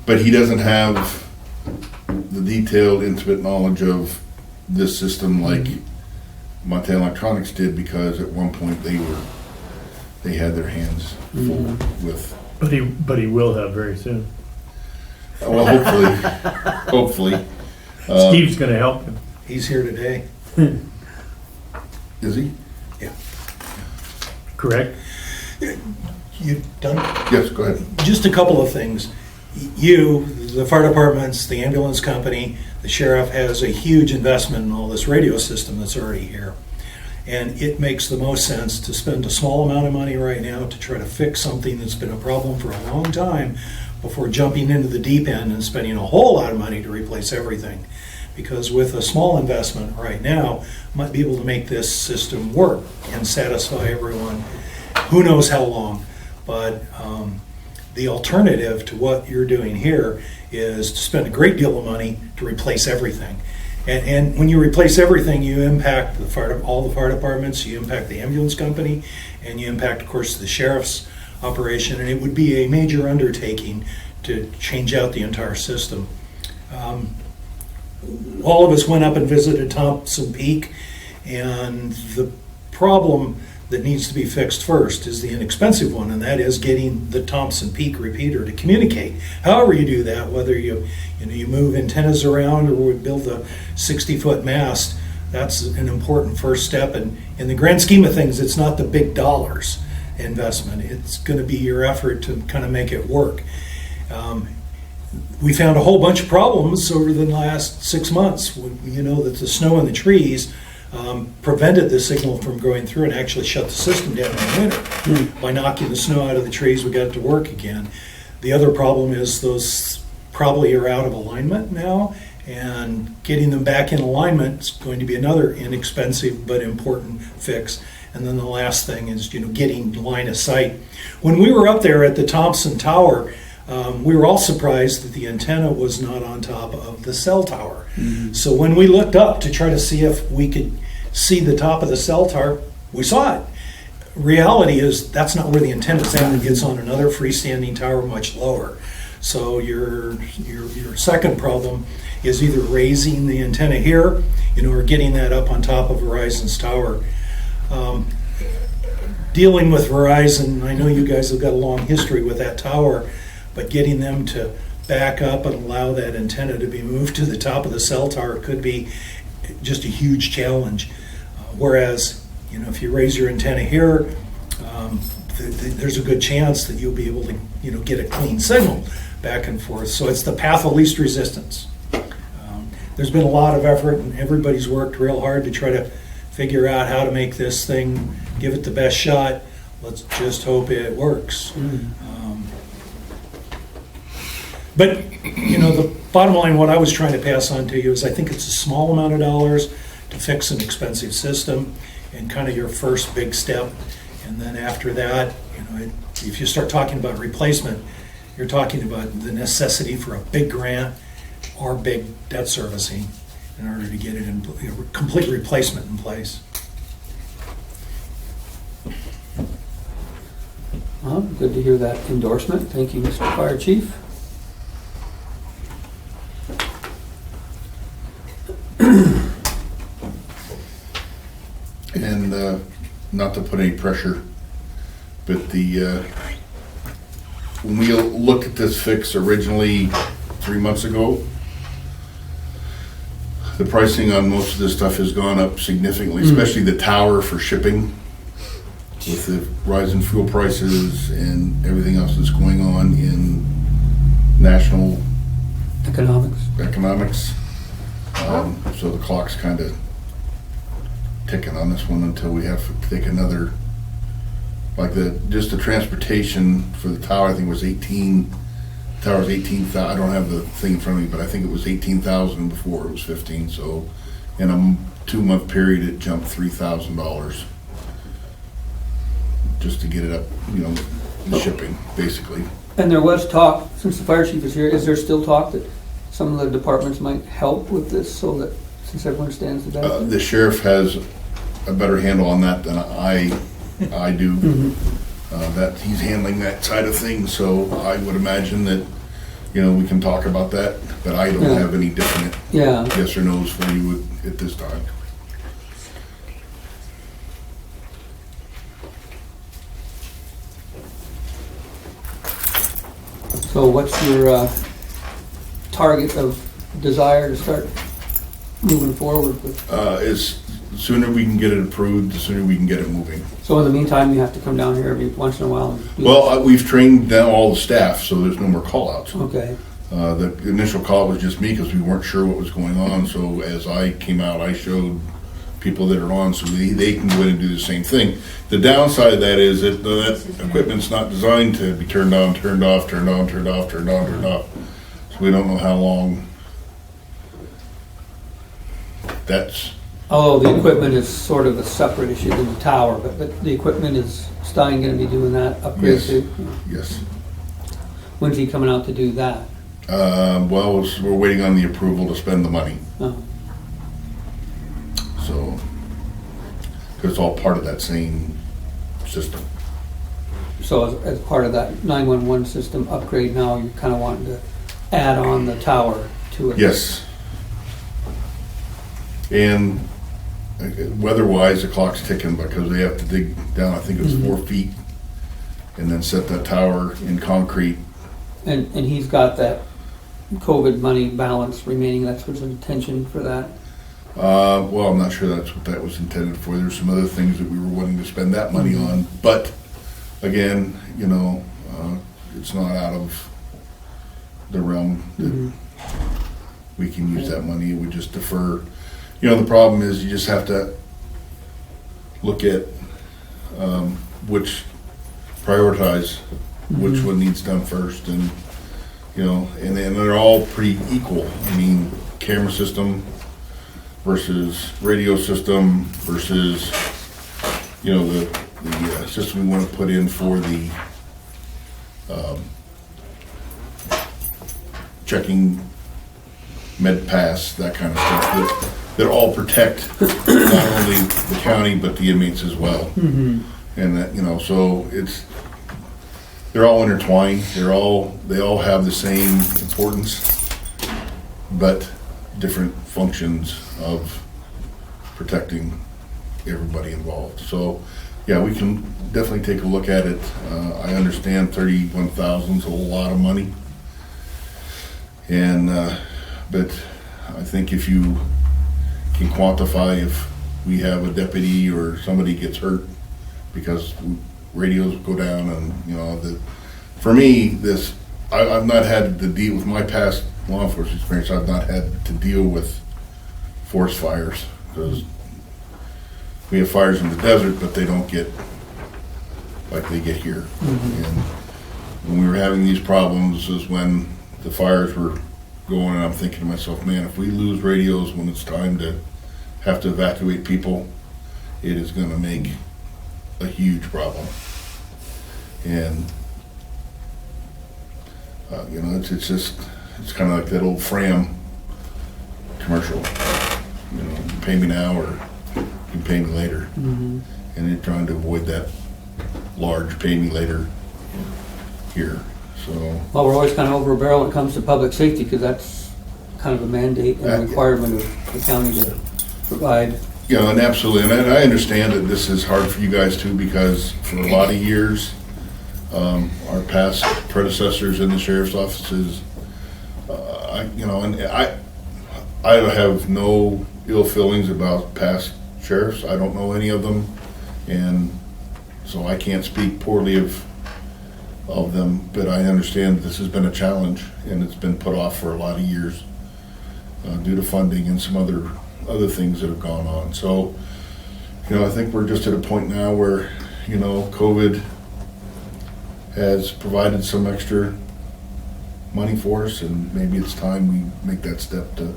but he doesn't have the detailed, intimate knowledge of this system like Montana Electronics did, because at one point they had their hands full with. But he will have very soon. Well, hopefully. Steve's gonna help him. He's here today. Is he? Correct? You done? Yes, go ahead. Just a couple of things. You, the fire departments, the ambulance company, the sheriff has a huge investment in all this radio system that's already here. And it makes the most sense to spend a small amount of money right now to try to fix something that's been a problem for a long time before jumping into the deep end and spending a whole lot of money to replace everything. Because with a small investment right now, might be able to make this system work and satisfy everyone. Who knows how long? But the alternative to what you're doing here is to spend a great deal of money to replace everything. And when you replace everything, you impact all the fire departments, you impact the ambulance company, and you impact, of course, the sheriff's operation. And it would be a major undertaking to change out the entire system. All of us went up and visited Thompson Peak, and the problem that needs to be fixed first is the inexpensive one, and that is getting the Thompson Peak repeater to communicate. However you do that, whether you move antennas around or build a 60-foot mast, that's an important first step. And in the grand scheme of things, it's not the big dollars investment. It's going to be your effort to kind of make it work. We found a whole bunch of problems over the last 6 months. You know that the snow in the trees prevented the signal from going through and actually shut the system down in the winter. By knocking the snow out of the trees, we got it to work again. The other problem is those probably are out of alignment now, and getting them back in alignment is going to be another inexpensive but important fix. And then the last thing is, getting line of sight. When we were up there at the Thompson Tower, we were all surprised that the antenna was not on top of the cell tower. So when we looked up to try to see if we could see the top of the cell tower, we saw it. Reality is that's not where the antenna is at. It gets on another freestanding tower much lower. So your second problem is either raising the antenna here, or getting that up on top of Verizon's tower. Dealing with Verizon, I know you guys have got a long history with that tower, but getting them to back up and allow that antenna to be moved to the top of the cell tower could be just a huge challenge. Whereas, if you raise your antenna here, there's a good chance that you'll be able to, get a clean signal back and forth. So it's the path of least resistance. There's been a lot of effort, and everybody's worked real hard to try to figure out how to make this thing, give it the best shot. Let's just hope it works. But, the bottom line, what I was trying to pass on to you is I think it's a small amount of dollars to fix an expensive system, and kind of your first big step. And then after that, if you start talking about replacement, you're talking about the necessity for a big grant or big debt servicing in order to get it in complete replacement in place. Well, good to hear that endorsement. Thank you, Mr. Fire Chief. And not to put any pressure, but when we looked at this fix originally 3 months ago, the pricing on most of this stuff has gone up significantly, especially the tower for shipping, with the rise in fuel prices and everything else that's going on in national Economics. economics. So the clock's kind of ticking on this one until we have to take another, like just the transportation for the tower, I think was 18, tower's 18,000, I don't have the thing in front of me, but I think it was 18,000 before it was 15, so in a 2-month period, it jumped $3,000 just to get it up, the shipping, basically. And there was talk, since the fire chief is here, is there still talk that some of the departments might help with this so that, since everyone stands to benefit? The sheriff has a better handle on that than I do. That he's handling that side of things, so I would imagine that, we can talk about that, but I don't have any definite yes or no's for you at this time. So what's your target of desire to start moving forward with? As sooner we can get it approved, the sooner we can get it moving. So in the meantime, you have to come down here every once in a while and do Well, we've trained down all the staff, so there's no more call-outs. Okay. The initial call was just me because we weren't sure what was going on, so as I came out, I showed people that are on so they can go in and do the same thing. The downside of that is that that equipment's not designed to be turned on, turned off, turned on, turned off, turned on, turned off. So we don't know how long that's... Oh, the equipment is sort of a separate issue than the tower, but the equipment is Stein going to be doing that upgrade Yes. too? Yes. When's he coming out to do that? Well, we're waiting on the approval to spend the money. Oh, So, because it's all part of that same system. so as part of that 911 system upgrade now, you're kind of wanting to add on the tower to it? Yes. And weather-wise, the clock's ticking because they have to dig down, I think it was 4 feet, and then set that tower in concrete. And he's got that COVID money balance remaining, that's what's intention for that? Well, I'm not sure that's what that was intended for. There's some other things that we were wanting to spend that money on, but again, it's not out of the realm that we can use that money. We just defer. The problem is you just have to look at prioritize which one needs done first, and and they're all pretty equal. I mean, camera system versus radio system versus the system we want to put in for the checking med pass, that kind of stuff that all protect not only the county but the inmates as well. And that so they're all intertwined. They all have the same importance, but different functions of protecting everybody involved. So, yeah, we can definitely take a look at it. I understand 31,000 is a lot of money, and but I think if you can quantify if we have a deputy or somebody gets hurt because radios go down, and for me, I've not had to deal with my past law enforcement experience. I've not had to deal with forest fires because we have fires in the desert, but they don't get like they get here. And when we were having these problems is when the fires were going, and I'm thinking to myself, man, if we lose radios when it's time to have to evacuate people, it is going to make a huge problem. And it's kind of like that old Fram commercial. You pay me now or you can pay me later. And they're trying to avoid that large pay me later here. So, Well, we're always kind of over a barrel when it comes to public safety because that's kind of a mandate and a requirement of the county to provide. and absolutely, and I understand that this is hard for you guys too, because for a lot of years, our past predecessors in the sheriff's offices, I have no ill feelings about past sheriffs. I don't know any of them, and so I can't speak poorly of them. But I understand this has been a challenge, and it's been put off for a lot of years due to funding and some other things that have gone on. So You know, I think we're just at a point now where, you know, COVID has provided some extra money for us, and maybe it's time we make that step to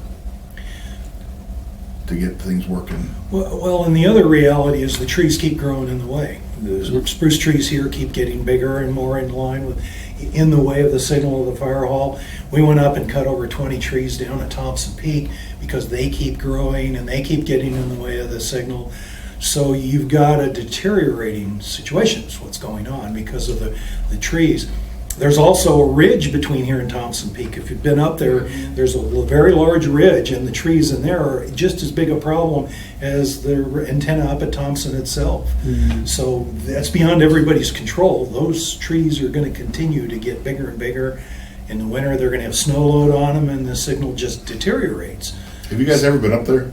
get things working. Well, and the other reality is the trees keep growing in the way. The spruce trees here keep getting bigger and more in line with, in the way of the signal of the fire hall. We went up and cut over 20 trees down at Thompson Peak because they keep growing and they keep getting in the way of the signal. So you've got a deteriorating situation is what's going on because of the trees. There's also a ridge between here and Thompson Peak. If you've been up there, there's a very large ridge, and the trees in there are just as big a problem as the antenna up at Thompson itself. So that's beyond everybody's control. Those trees are going to continue to get bigger and bigger. In the winter, they're going to have snow load on them, and the signal just deteriorates. Have you guys ever been up there?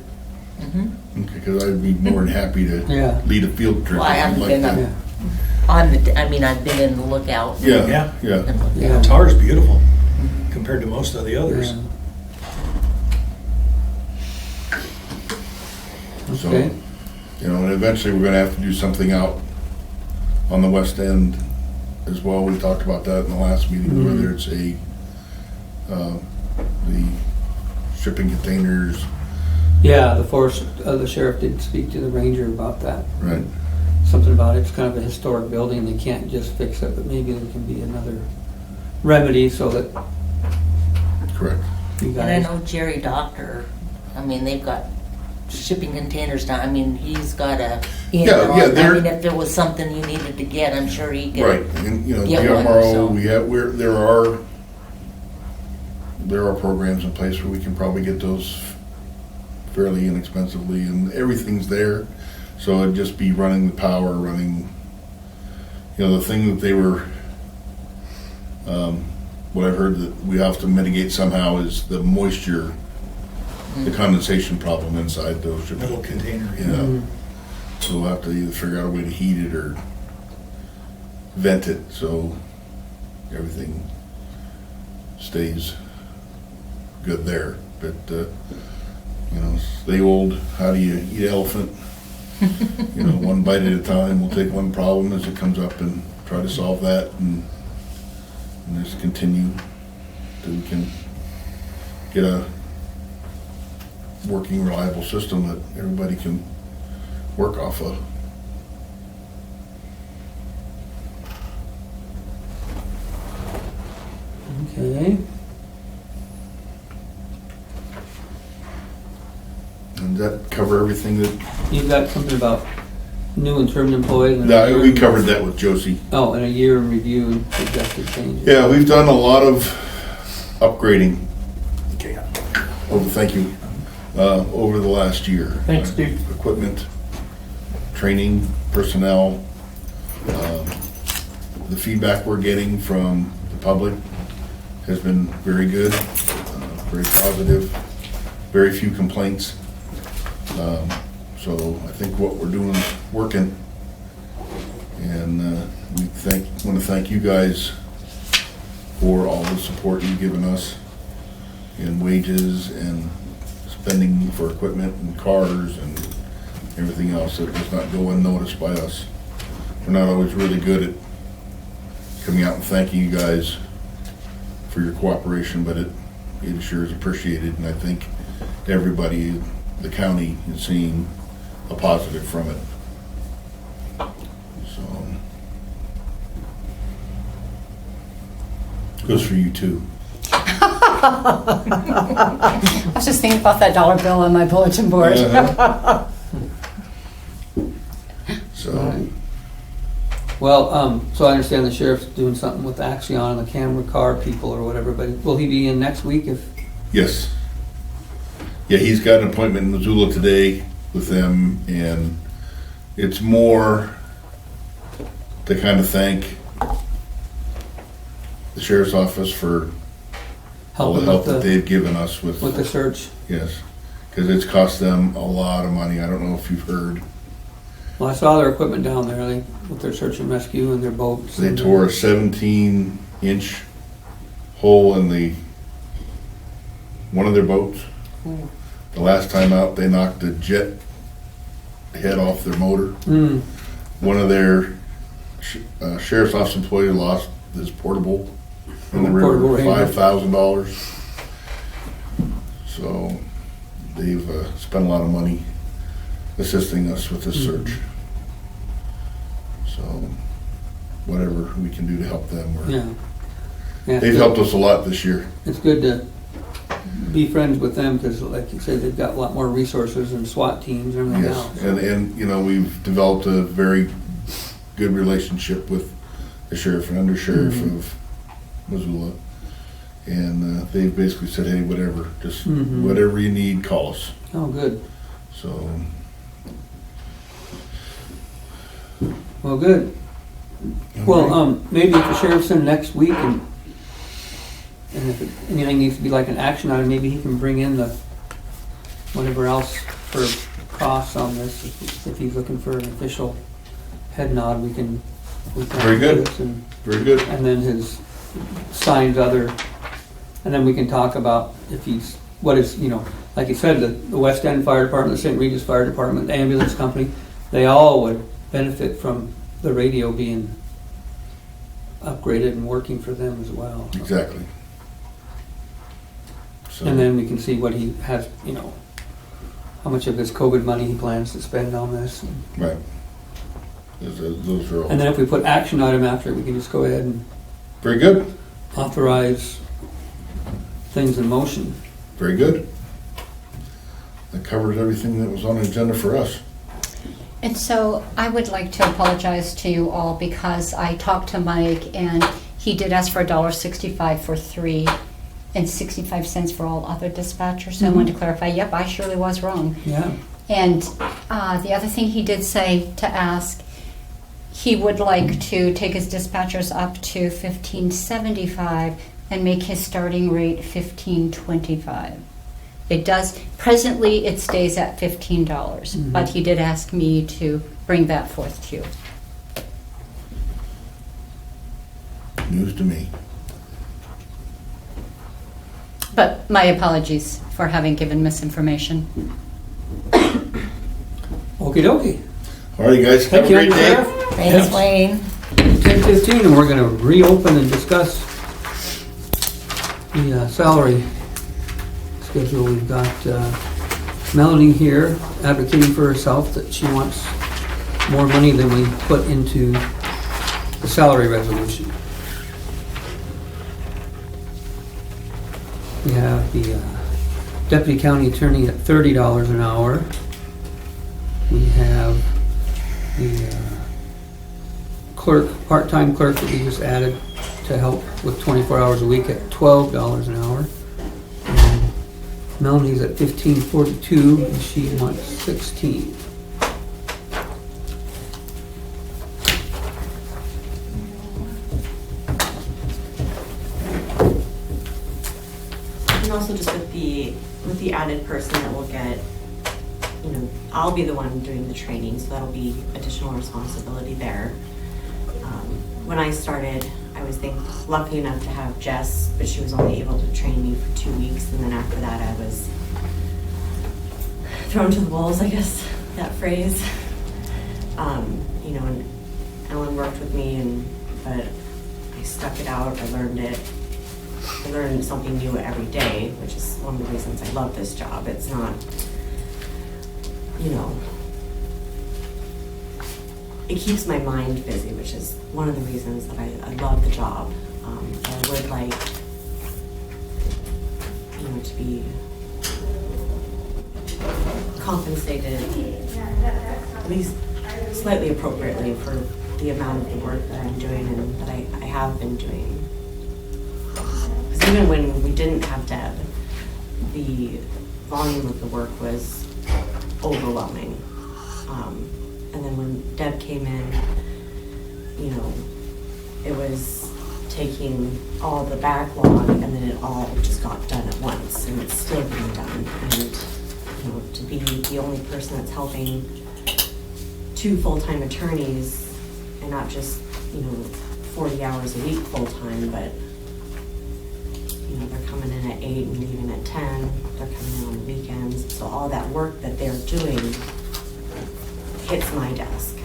Okay, because I'd be more than happy to Yeah. lead a field trip. Well, I if haven't you'd been like up to. Yeah. I've been in the lookout. Yeah, Yeah. yeah. And looked Yeah. out. Tar's beautiful compared to most of the others. Yeah. So, Okay. you know, and eventually we're gonna have to do something out on the west end as well. We talked about that in the last meeting, whether it's the shipping containers, Yeah, the sheriff did speak to the ranger about that. right? Something about it's kind of a historic building, they can't just fix it, but maybe there can be another remedy so that Correct. you And I guys. know Jerry Doctor, I mean, they've got shipping containers down, I mean, he's got a, Yeah, I they're- mean, if there was something you needed to get, I'm sure he could. Right, and, you know, Yeah, GMRO, so- there are programs in place where we can probably get those fairly inexpensively, and everything's there. So it'd just be running the power, running, you know, the thing that they were, what I've heard that we have to mitigate somehow is the moisture, the condensation problem inside those shipping Metal container. Yeah. So we'll have to either figure out a way to heat it or vent it so everything stays good there. But, you know, it's the old, how do you eat elephant? You know, one bite at a time. We'll take one problem as it comes up and try to solve that and just continue till we can get a working, reliable system that everybody can work off of. Okay, And does that cover everything that, you've got something about new and term employees. and a no, year- we covered that with Josie. Oh, and a year in review and suggested changes. Yeah, we've done a lot of upgrading. Thank you. Over the last year. Thanks, Steve. Equipment, training, personnel. The feedback we're getting from the public has been very good, very positive, very few complaints. So I think what we're doing is working. And want to thank you guys for all the support you've given us in wages and spending for equipment and cars and everything else that does not go unnoticed by us. We're not always really good at coming out and thanking you guys for your cooperation, but it sure is appreciated, and I think everybody, the county, is seeing a positive from it. So, goes for you too. I was just thinking about that dollar bill on my bulletin board. Uh-huh. So, Right. Well, so I understand the sheriff's doing something with Axion and the camera car people or whatever, but will he be in next week if? yes. Yeah, he's got an appointment in Missoula today with them, and it's more to kind of thank the sheriff's office for all the helping help that with they've given us with, the search? yes, because it's cost them a lot of money. I don't know if you've heard. Well, I saw their equipment down there, with their search and rescue and their boats. They and tore a 17-inch hole in one of their boats. The last time out, they knocked the jet head off their motor. Mm. One of their sheriff's office employees lost his portable in the Portable river, radio. $5,000. So they've spent a lot of money assisting us with this search. So whatever we can do to help them, Yeah. Yeah, they've helped us a lot this year. It's good to be friends with them because, like you said, they've got a lot more resources and SWAT teams and everything else. Yes, and you know, we've developed a very good relationship with the sheriff and undersheriff of Missoula, and they've basically said, hey, whatever, just whatever you need, call us. Oh, good. So, Well, good. Well, maybe if the sheriff's in next week and if anything needs to be like an action item, maybe he can bring in the whatever else for costs on this. If he's looking for an official head nod, we can Very good. do this and very good. then his signed other, and then we can talk about if he's, what is, you know, like you said, the West End Fire Department, the St. Regis Fire Department, the ambulance company, they all would benefit from the radio being upgraded and working for them as well. Exactly. So, And then we can see what he has, you know, how much of his COVID money he plans to spend on this. right. Those are all And then if we put action item after it, we can just go ahead and very good. authorize things in motion. Very good. That covers everything that was on the agenda for us. And so I would like to apologize to you all because I talked to Mike and he did ask for $1.65 for 3 and 65 cents for all other dispatchers. So I wanted to clarify, yep, I surely was wrong. Yeah. And the other thing he did say to ask, he would like to take his dispatchers up to $15.75 and make his starting rate $15.25. It does, presently it stays at $15, but he did ask me to bring that forth to you. News to me. But my apologies for having given misinformation. Okie dokie. All right, guys. Have Thank a you, great day. Sheriff. Thanks, Wayne. 10:15, and we're going to reopen and discuss the salary schedule. We've got Melanie here advocating for herself that she wants more money than we put into the salary resolution. We have the deputy county attorney at $30 an hour. We have the clerk, part-time clerk that we just added to help with 24 hours a week at $12 an hour. And Melanie's at $15.42 and she wants $16. And also just with the added person that we'll get, you know, I'll be the one doing the training, so that'll be additional responsibility there. When I started, I was lucky enough to have Jess, but she was only able to train me for 2 weeks, and then after that I was thrown to the wolves, I guess, that phrase. You know, and Ellen worked with me, but I stuck it out, I learned it. I learn something new every day, which is one of the reasons I love this job. It's not, you know, it keeps my mind busy, which is one of the reasons that I love the job. I would like, you know, to be compensated at least slightly appropriately for the amount of the work that I'm doing and that I have been doing. Because even when we didn't have Deb, the volume of the work was overwhelming. And then when Deb came in, you know, it was taking all the backlog and then it all just got done at once and it's still being done. And, you know, to be the only person that's helping 2 full-time attorneys and not just, you know, 40 hours a week full-time, but you know, they're coming in at 8 and leaving at 10. They're coming in on the weekends. So all that work that they're doing hits my desk.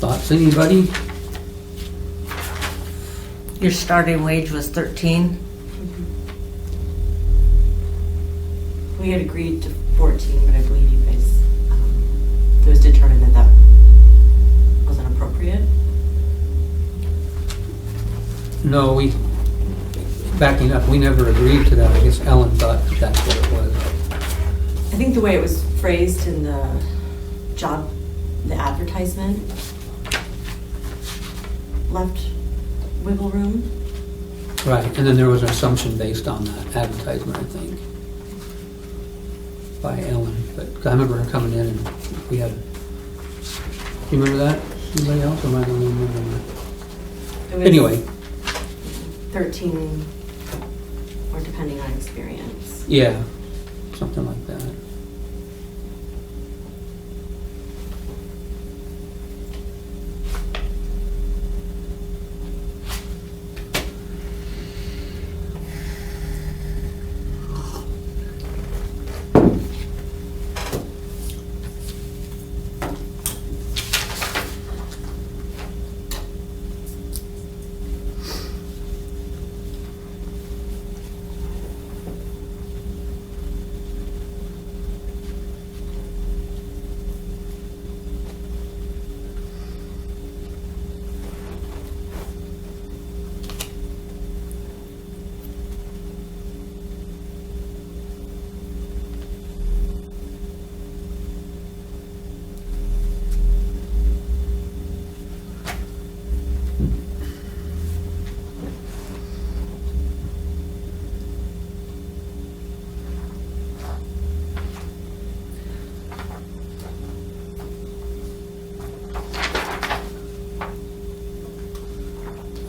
Thoughts, anybody? Your starting wage was 13. We had agreed to 14, but I believe you guys, it was determined that that wasn't appropriate. No, backing up, we never agreed to that. I guess Ellen thought that's what it was. I think the way it was phrased in the job, the advertisement, left wiggle room. Right, and then there was an assumption based on that advertisement, I think, by Ellen. But I remember her coming in and we had, do you remember that? Anybody else, or am I the only one remembering It was that? Anyway, 13, or depending on experience. yeah, something like that.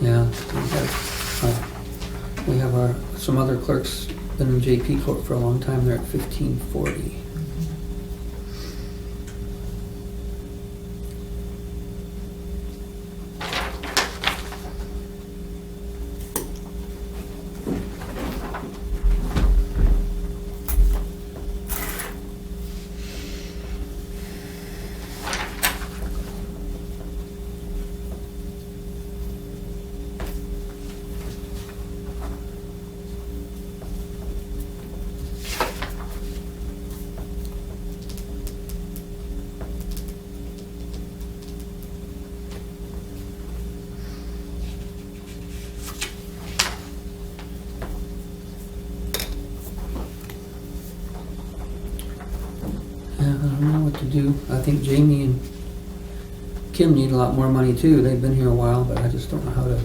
Yeah, we have some other clerks been in JP Court for a long time. They're at 1540. Yeah, I don't know what to do. I think Jamie and Kim need a lot more money too. They've been here a while, but I just don't know how to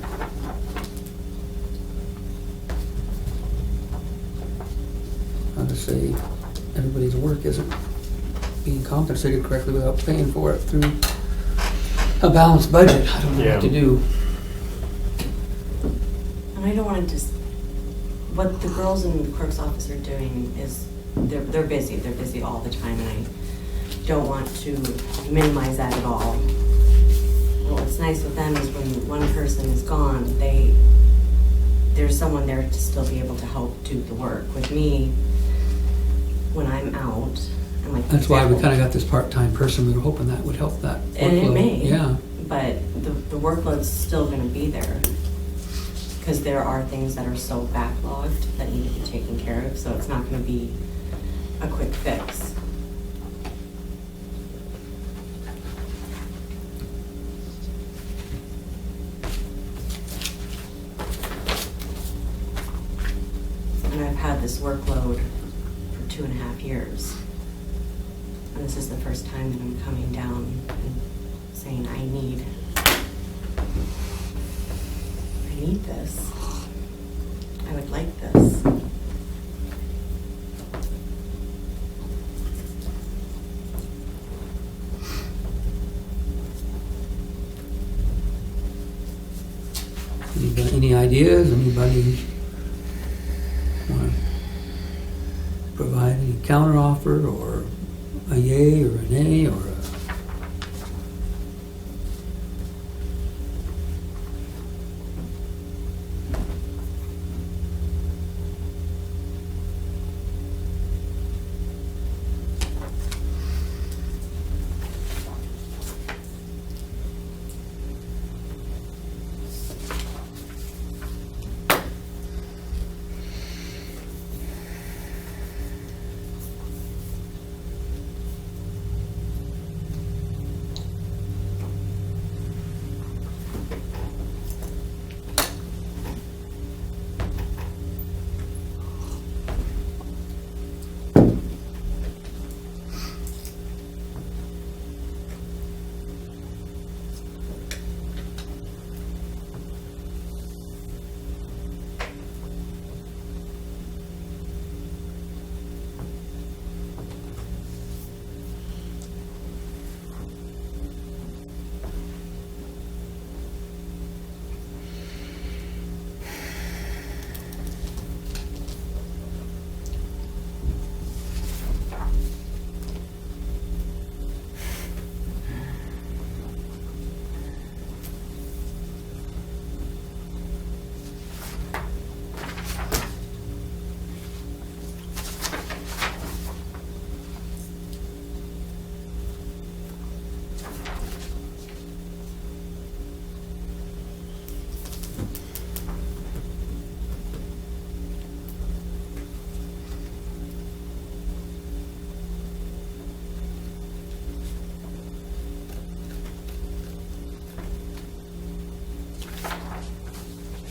say everybody's work isn't being compensated correctly without paying for it through a balanced budget. I don't know what to Yeah. do. And I don't want to just, what the girls in the clerk's office are doing is, they're busy. They're busy all the time, and I don't want to minimize that at all. What's nice with them is when one person is gone, there's someone there to still be able to help do the work. With me, when I'm out, and like That's why we example- kind of got this part-time person. We were hoping that would help that workload. And it may. Yeah. But the workload's still going to be there because there are things that are so backlogged that need to be taken care of. So it's not going to be a quick fix. And I've had this workload for 2.5 years. And this is the first time that I'm coming down and saying, I need this. I would like this. Any ideas? Anybody want to provide any counteroffer, or a yay or a nay, or a...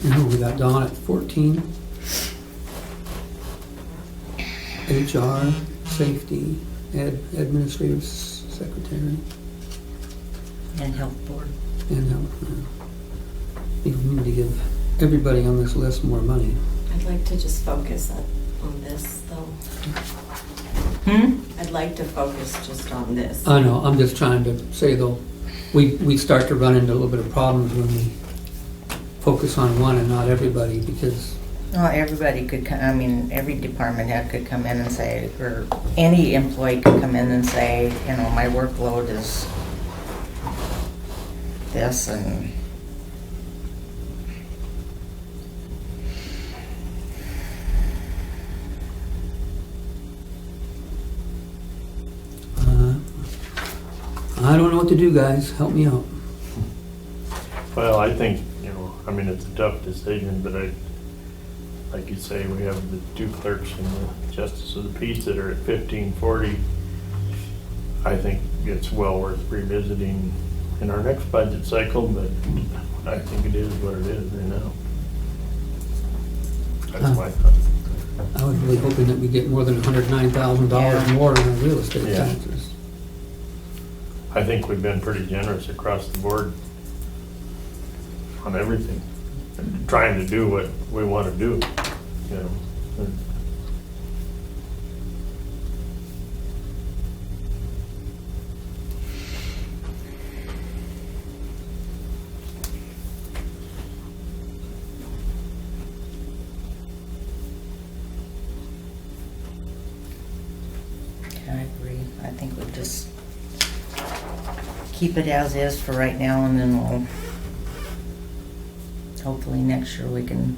We got Dawn at 14. HR, safety, administrative secretary, And health board. and health. I think we need to give everybody on this list more money. I'd like to just focus on this, though. I'd like to focus just on this. I know, I'm just trying to say though, we start to run into a little bit of problems when we focus on one and not everybody, because Well, everybody could, I mean, every department head could come in and say, or any employee could come in and say, you know, my workload is this, and I don't know what to do, guys. Help me out. Well, I think, I mean, it's a tough decision, but like you say, we have the two clerks and the justice of the peace that are at 1540. I think it's well worth revisiting in our next budget cycle, but I think it is what it is right now. That's my thought. I was really hoping that we get more than $109,000 Yeah. more in our real estate Yeah. taxes. I think we've been pretty generous across the board on everything, trying to do what we want to do, you know. I agree. I think we'll just keep it as is for right now, and then we'll, hopefully next year we can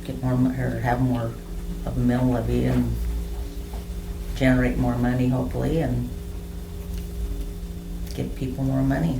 get more, or have more of a mill levy and generate more money, hopefully, and give people more money.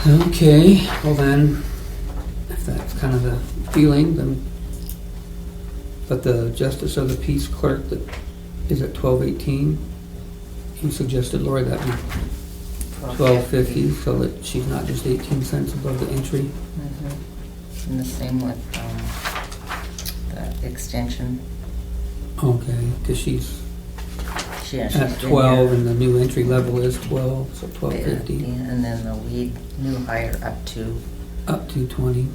Okay, well then, if that's kind of the feeling, then, but the justice of the peace clerk that is at 12.18, you suggested, Lori, that be 12.50, so that she's not just 18 cents above the entry. Mhm. And the same with the extension. Okay, because she's Yeah, she's at been 12 here. and the new entry level is 12, so 12.50, Yeah, and then the weed new hire up to. up to 20.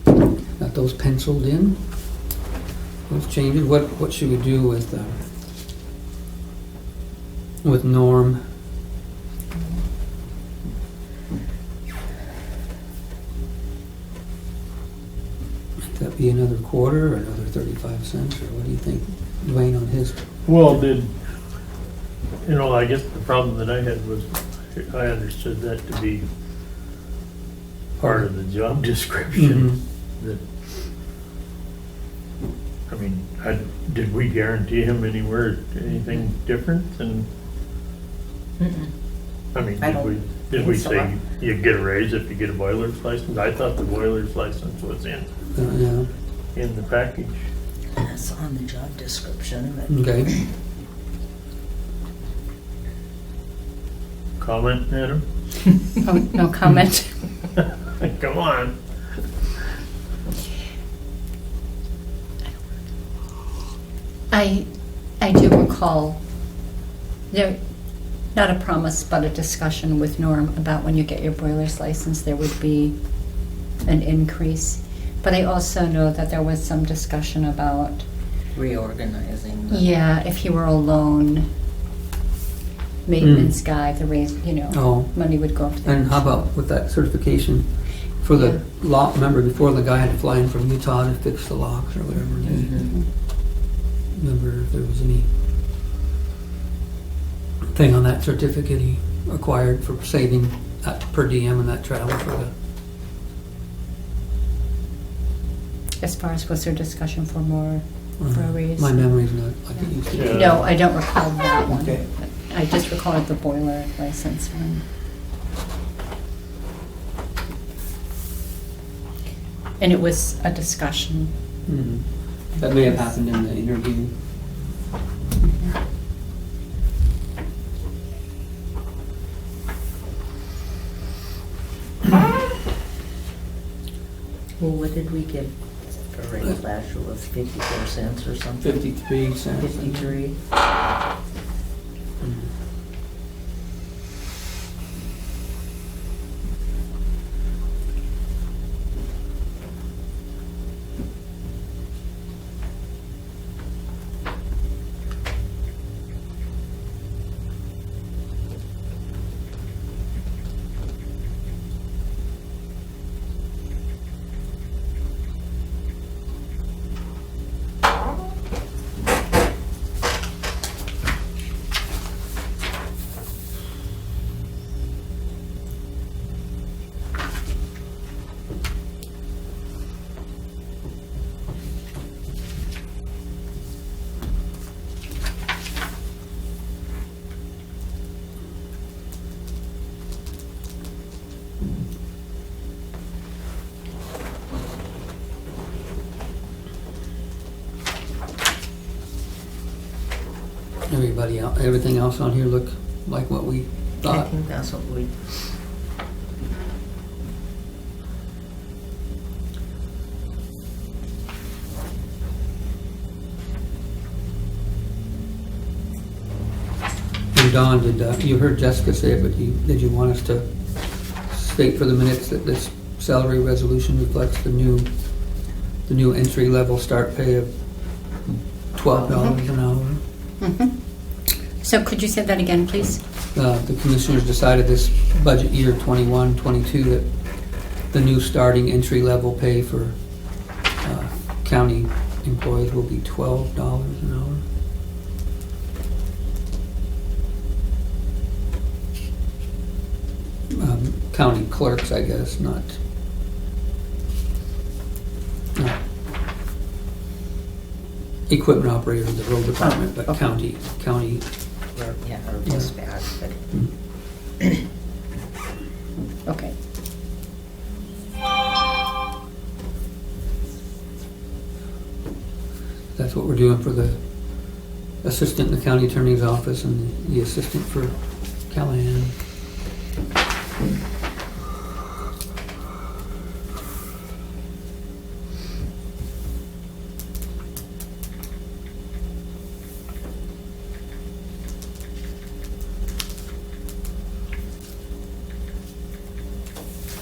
Got those penciled in, those changes. What should we do with Norm? Should that be another quarter or another 35 cents, or what do you think, Dwayne, on his? Well, I guess the problem that I had was, I understood that to be part of the job description. That, I mean, did we guarantee him anywhere, anything different than, Mm-mm. I mean, I did we think so. say you get a raise if you get a boiler's license? I thought the boiler's license was in Yeah, the package. That's on the job description, but okay. Comment, Adam? Oh, no comment. Come on. I do recall there, not a promise, but a discussion with Norm about when you get your boiler's license, there would be an increase. But I also know that there was some discussion about, reorganizing. yeah, if he were a lone maintenance guy, the raise, Oh. money would go up to the. And how about with that certification for the lock? Remember before the guy had to fly in from Utah to fix the locks or whatever. Mhm. Remember if there was any thing on that certificate he acquired for saving that per diem and that travel for the. As far as was there discussion for more, for a raise? My memory's not like it used to be. Yeah. No, I don't recall that one. Okay. I just recalled the boiler license one. And it was a discussion. Mhm. That may have happened in the interview. Well, what did we get for raise last year? Was 54 cents or something? 53 cents. 53. Everything else on here look like what we I thought. think that's what we. Dawn, you heard Jessica say it, but did you want us to state for the minutes that this salary resolution reflects the new entry-level start pay of $12 an hour? Mhm. So could you say that again, please? The commissioners decided this budget year 21-22 that the new starting entry-level pay for county employees will be $12 an hour. County clerks, I guess, not equipment operator of the road department, but county. Yeah, or dispatch, but Okay. That's what we're doing for the assistant in the county attorney's office and the assistant for Callahan.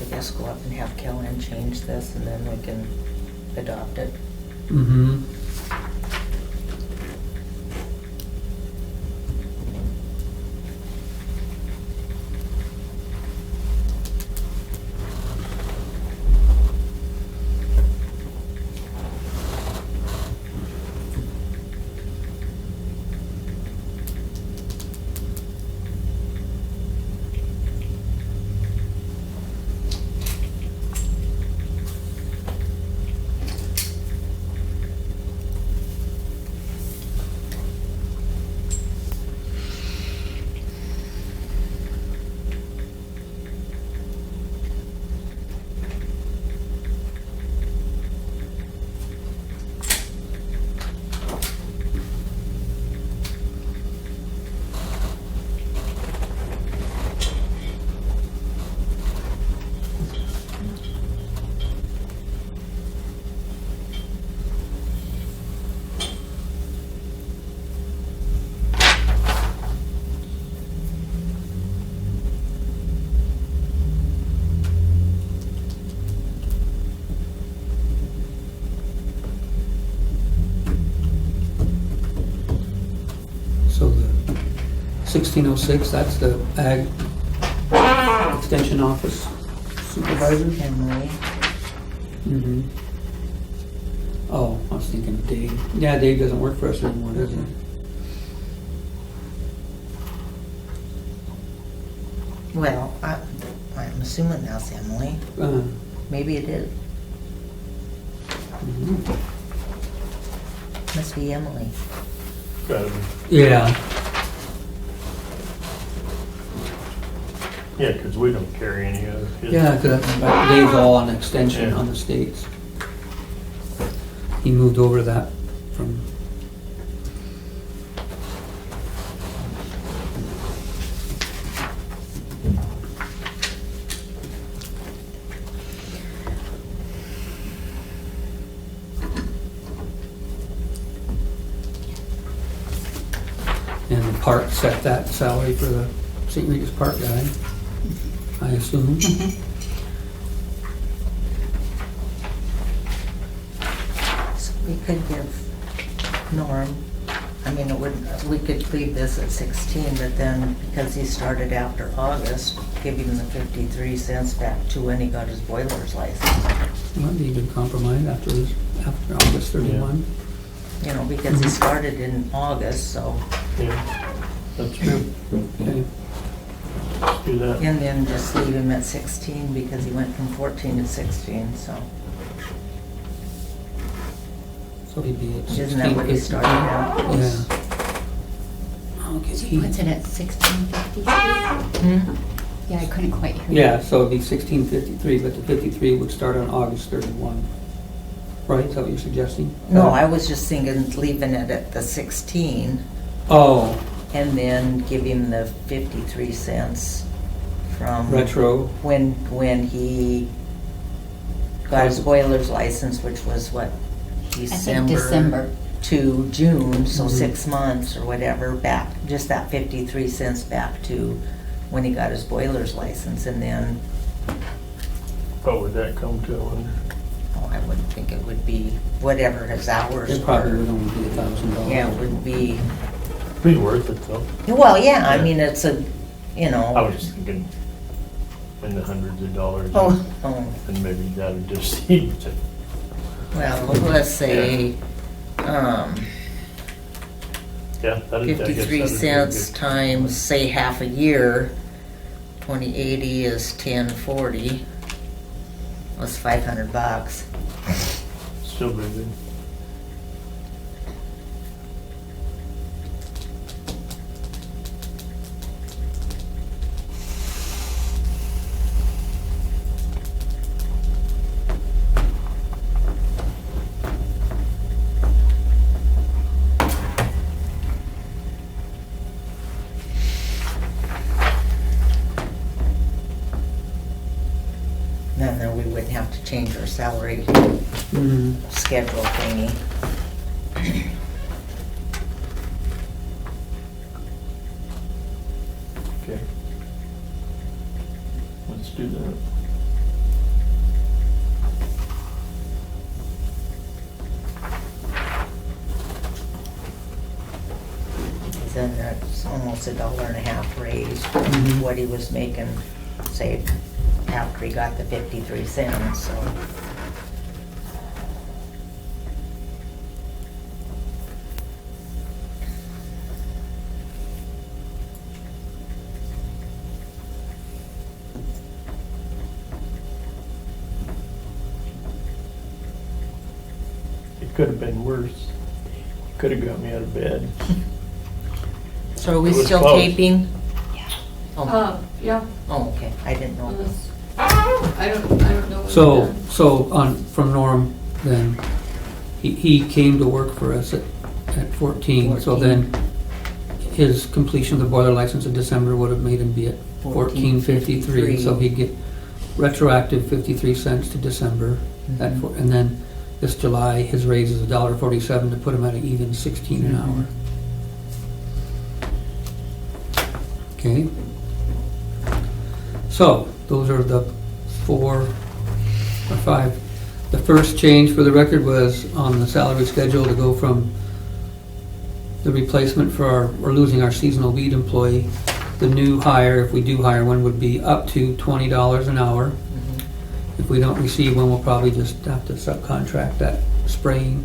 I guess go up and have Kellen change this and then we can adopt it. Mm-hmm. So the 1606, that's the ag extension office supervisor. Emily, Mm-hmm. Oh, I was thinking of Dave. Yeah, Dave doesn't work for us anymore, does he? well, I'm assuming that's Emily. Maybe it is. Mhm. Must be Emily. Gotta be. Yeah, Yeah, because we don't carry any of his. yeah, because Dave's all on extension Yeah. on the states. He moved over to that from. And the park set that salary for the St. Regis Park guy, I assume. So we could give Norm, I mean, it would, we could leave this at 16, but then because he started after August, give him the 53 cents back to when he got his boiler's license. Might be a good compromise after August 31. You know, because he started in August, so, Yeah, that's true. Okay. Let's do that. and then just leave him at 16 because he went from 14 to 16, so. So he'd be at Isn't that what he 16.53. started out? Yeah. Okay. So he puts it at 1653? Hmm? Yeah, I couldn't quite hear you. Yeah, so it'd be 1653, but the 53 would start on August 31. Right, is that what you're suggesting? No, I was just thinking leaving it at the 16 Oh, and then give him the 53 cents from retro. when he got his boiler's license, which was what, I think December? December. to June, so 6 months or whatever, back, just that 53 cents back to when he got his boiler's license, and then, What would that come to, I wonder? oh, I wouldn't think it would be whatever his hours It probably were. would only be $1,000. Yeah, it would be, Be worth it though. well, yeah, I Yeah. mean, it's a, you know. I was just thinking in the hundreds of dollars. Oh, And maybe that would just eat it. well, let's say, Yeah, that is, I guess 53 that'd be a cents good- times, say, half a year, 2080 is 1040. That's $500. Still be good. Then we wouldn't have to change our salary Mhm. schedule thingy. Okay. Let's do that. Then that's almost $1.50 raise from Mhm. what he was making, say, after he got the 53 cents, so. It could have been worse. Could have got me out of bed. So are we It was still close. taping? Oh, Yeah, oh, okay, I didn't know. unless, I don't know. So from Norm, then, he came to work for us at 14, so 14. then his completion of the boiler license in December would have made him be at 14.53, so he'd get retroactive 53 cents to December, and then this July, his raise is $1.47 to put him at an even 16 an hour. Okay. So, those are the 4 or 5. The first change for the record was on the salary schedule to go from the replacement for we're losing our seasonal lead employee. The new hire, if we do hire one, would be up to $20 an hour. If we don't receive one, we'll probably just have to subcontract that spraying.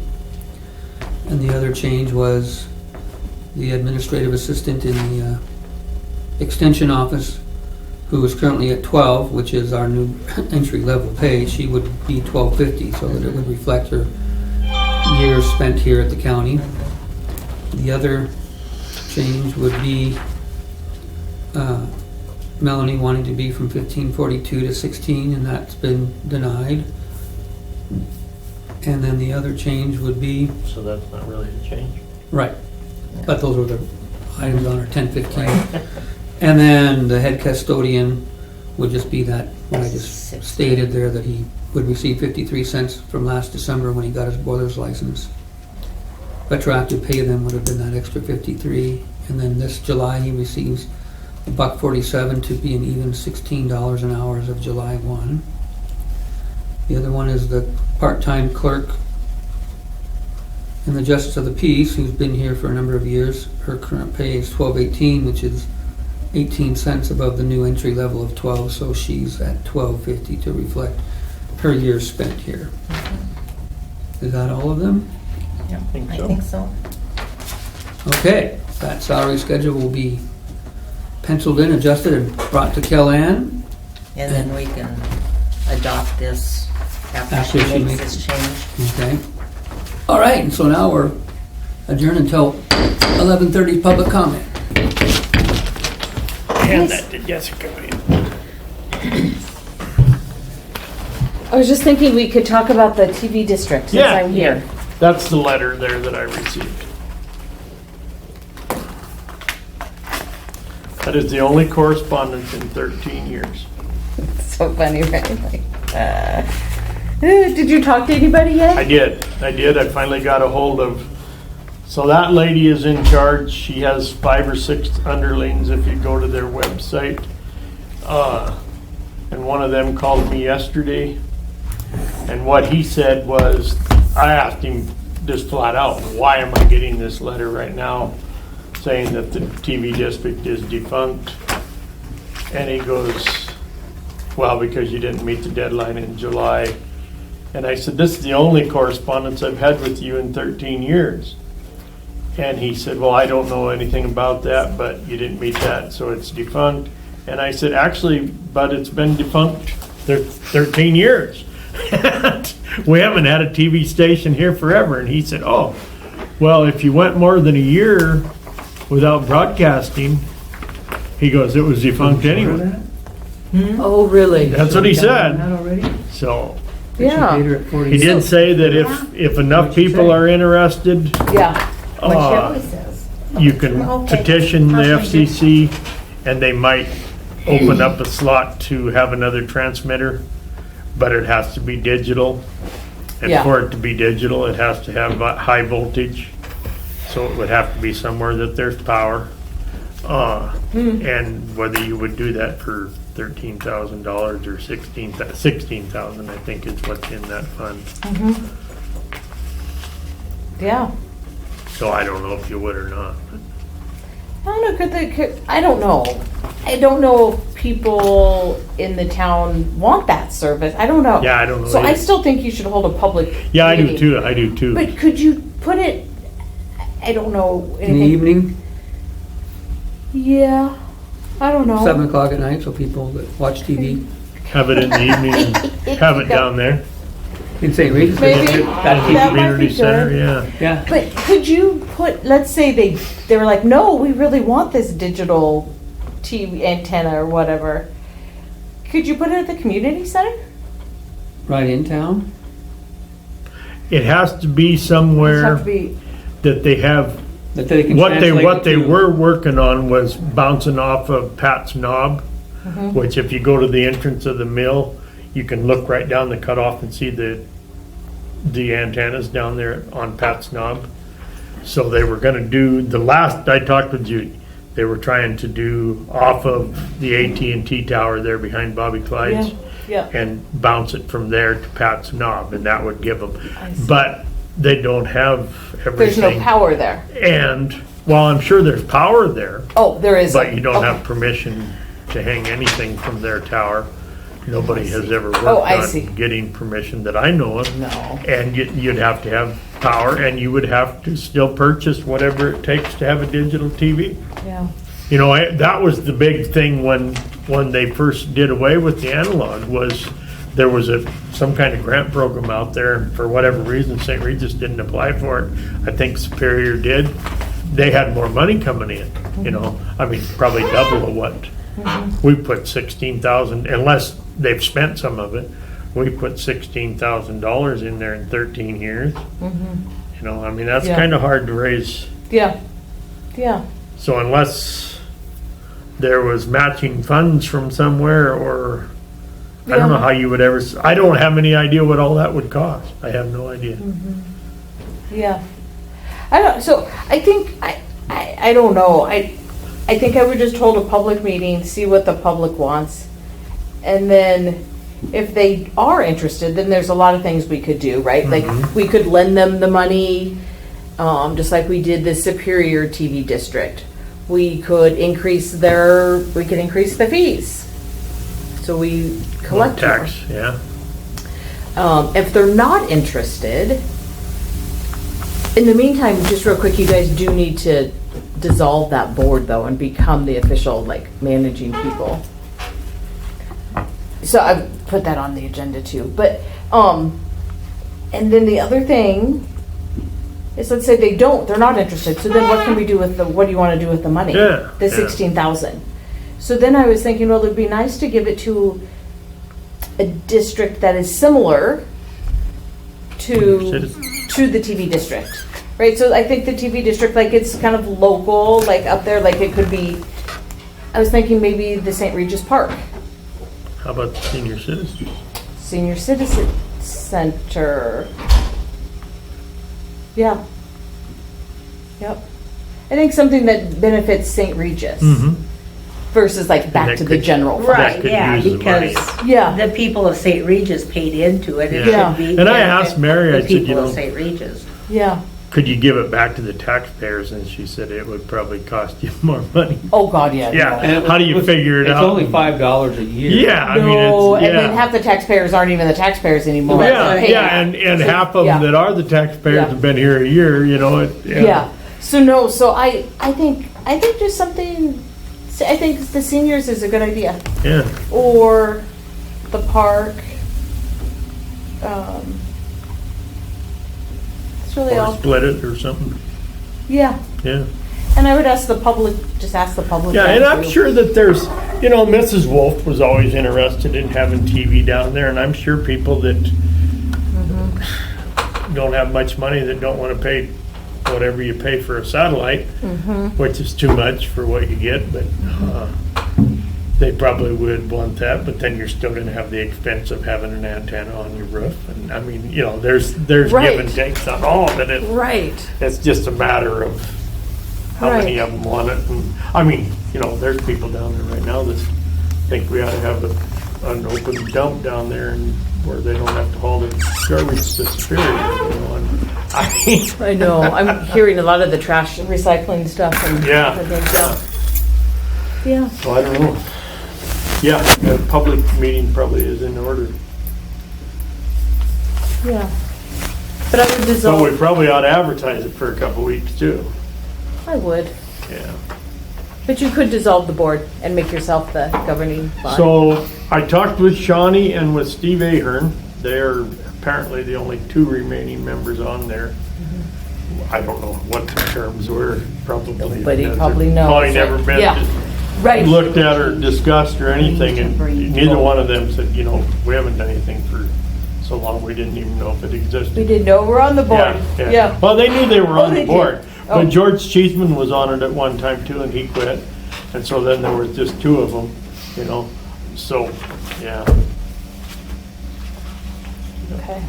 And the other change was the administrative assistant in the extension office, who is currently at 12, which is our new entry-level pay. She would be $12.50, so that it would reflect her years spent here at the county. The other change would be Melanie wanting to be from 1542 to 16, and that's been denied. And then the other change would be, So that's not really a change. right, but those were the items on our 1015. And then the head custodian would just be that, what I just stated there, that he would receive 53 cents from last December when he got his boiler's license. Retroactive pay then would have been that extra 53, and then this July he receives $1.47 to be an even $16 an hour as of July 1. The other one is the part-time clerk in the Justice of the Peace, who's been here for a number of years. Her current pay is $12.18, which is 18 cents above the new entry level of 12, so she's at $12.50 to reflect her years spent here. Is that all of them? Yeah, Think I so. think so. Okay, that salary schedule will be penciled in, adjusted, and brought to Kellanne. And then we can adopt this after After she she makes makes- this change. Okay. All right, and so now we're adjourned until 11:30 public comment. Hand that to Jessica. I was just thinking we could talk about the TV district since I'm here. That's the letter there that I received. That is the only correspondence in 13 years. So funny, right? Like, did you talk to anybody yet? I did. I finally got a hold of So that lady is in charge. She has 5 or 6 underlings if you go to their website. And one of them called me yesterday. And what he said was, I asked him just flat out, why am I getting this letter right now saying that the TV district is defunct? And he goes, well, because you didn't meet the deadline in July. And I said, this is the only correspondence I've had with you in 13 years. And he said, well, I don't know anything about that, but you didn't meet that, so it's defunct. And I said, actually, but it's been defunct 13 years. We haven't had a TV station here forever. And he said, oh, well, if you went more than a year without broadcasting, he goes, it was defunct anyway. Oh, really? That's what he said. That already? So Yeah. he did say that if enough people are interested, Yeah. you can petition the FCC and they might open up a slot to have another transmitter, but it has to be digital. And Yeah. for it to be digital, it has to have high voltage. So it would have to be somewhere that there's power. And whether you would do that for $13,000 or $16,000, I think is what's in that fund. Yeah. So I don't know if you would or not. I don't know. I don't know. I don't know if people in the town want that service. I don't know. Yeah, I don't know So I either. still think you should hold a public. Yeah, I do meeting. too. I do too. But could you put it? I don't know. In the anything- evening, Yeah. I don't know. 7 o'clock at night, so people that watch TV Have it in the evening and have it down there. in St. Regis. Maybe. Got In That the might community be center, good. yeah. Yeah. But could you put? Let's say they were like, no, we really want this digital TV antenna or whatever. Could you put it at the community center? Right in town. It has to be Does it somewhere have to be? that they have, That they can what they translate it to. were working on was bouncing off of Pat's Knob, which if you go to the entrance of the mill, you can look right down the cutoff and see the antennas down there on Pat's Knob. So they were gonna do, the last I talked with Judy, they were trying to do off of the AT&T tower there behind Bobby Clyde's. Yeah. And bounce it from there to Pat's Knob, and that would give them. I see. But they don't have There's everything. no power there. And, well, I'm sure there's power there, Oh, there is. but you don't Okay. have permission to hang anything from their tower. Nobody has ever worked Oh, I see. on getting permission that I know of. No. And you'd have to have power, and you would have to still purchase whatever it takes to have a digital TV. Yeah. You know, that was the big thing when they first did away with the analog, was there was some kind of grant program out there, and for whatever reason, St. Regis didn't apply for it. I think Superior did. They had more money coming in, you know, I mean, probably double of what we put 16,000, unless they've spent some of it. We put $16,000 in there in 13 years. You know, I mean, that's Yeah. kind of hard to raise. Yeah. Yeah. So unless there was matching funds from somewhere, or I don't know Yeah. how you would ever, I don't have any idea what all that would cost. I have no idea. Yeah. I don't. So I think I don't know. I think I would just hold a public meeting, see what the public wants, and then if they are interested, then there's a lot of things we could do, right? Like we could lend them the money, just like we did the Superior TV district. We could increase the fees. So we collect more. Tax, yeah. If they're not interested, in the meantime, just real quick, you guys do need to dissolve that board though and become the official like managing people. So I put that on the agenda too. But and then the other thing is, let's say they're not interested. So then what can we do with what do you want to do with the money? Yeah, The yeah. 16,000. So then I was thinking, well, it'd be nice to give it to a district that is similar to the TV district, right? So I think the TV district, like it's kind of local, like up there, like it could be. I was thinking maybe the St. Regis Park, How about the senior citizens? Senior Citizen Center. Yeah. Yep. I think something that benefits St. Regis Mm-hmm. versus like back that to the could- general fund. Right, could yeah, use the money. because Yeah. the people of St. Regis paid into it. It Yeah. should be. And I asked Mary, I the said, you people of know- St. Regis. Yeah. Could you give it back to the taxpayers? And she said it would probably cost you more money. Oh God, yeah. Yeah. And How do you figure it out? It's only $5 a year. Yeah, I mean, No, it's, and then yeah. half the taxpayers aren't even the taxpayers anymore. Yeah, They're paying yeah, out. and So, half of yeah. them that are the taxpayers Yeah. have been here a year, you know, it. Yeah. So no, so I think just something. I think the seniors is a good idea, Yeah, or the park. It's really or all. split it or something, Yeah, yeah. and I would ask the public. Just ask the public. Yeah, that and I'm too. sure that there's, you know, Mrs. Wolf was always interested in having TV down there, and I'm sure people that don't have much money that don't want to pay whatever you pay for a satellite, which is too much for what you get, but they probably would want that, but then you're still gonna have the expense of having an antenna on your roof, and I mean, you know, there's Right. give and takes on all of it. Right. It's just a matter of how many Right. of them want it. And I mean, you know, there's people down there right now that think we ought to have an open dump down there and where they don't have to haul their garbage to Superior. You know, and I mean, I know. I'm hearing a lot of the trash and recycling stuff and Yeah. everything, so. Yeah. so I don't know. Yeah, a public meeting probably is in order. Yeah. But I would But dissolve. we probably ought to advertise it for a couple weeks too. I would. Yeah. But you could dissolve the board and make yourself the governing body. So I talked with Shawnee and with Steve Ahern. They're apparently the only two remaining members on there. I don't know what the terms were. Probably Nobody never- probably knows. Probably never been Yeah. Right. looked at or discussed or anything, and neither one of them said, you know, we haven't done anything for so long, we didn't even know if it existed. We didn't know we're on the board. Yeah. Well, they knew they were Oh, on they the board. did. Oh. But George Cheeseman was on it at one time too, and he quit. And so then there was just two of them, you know, so, yeah. Okay.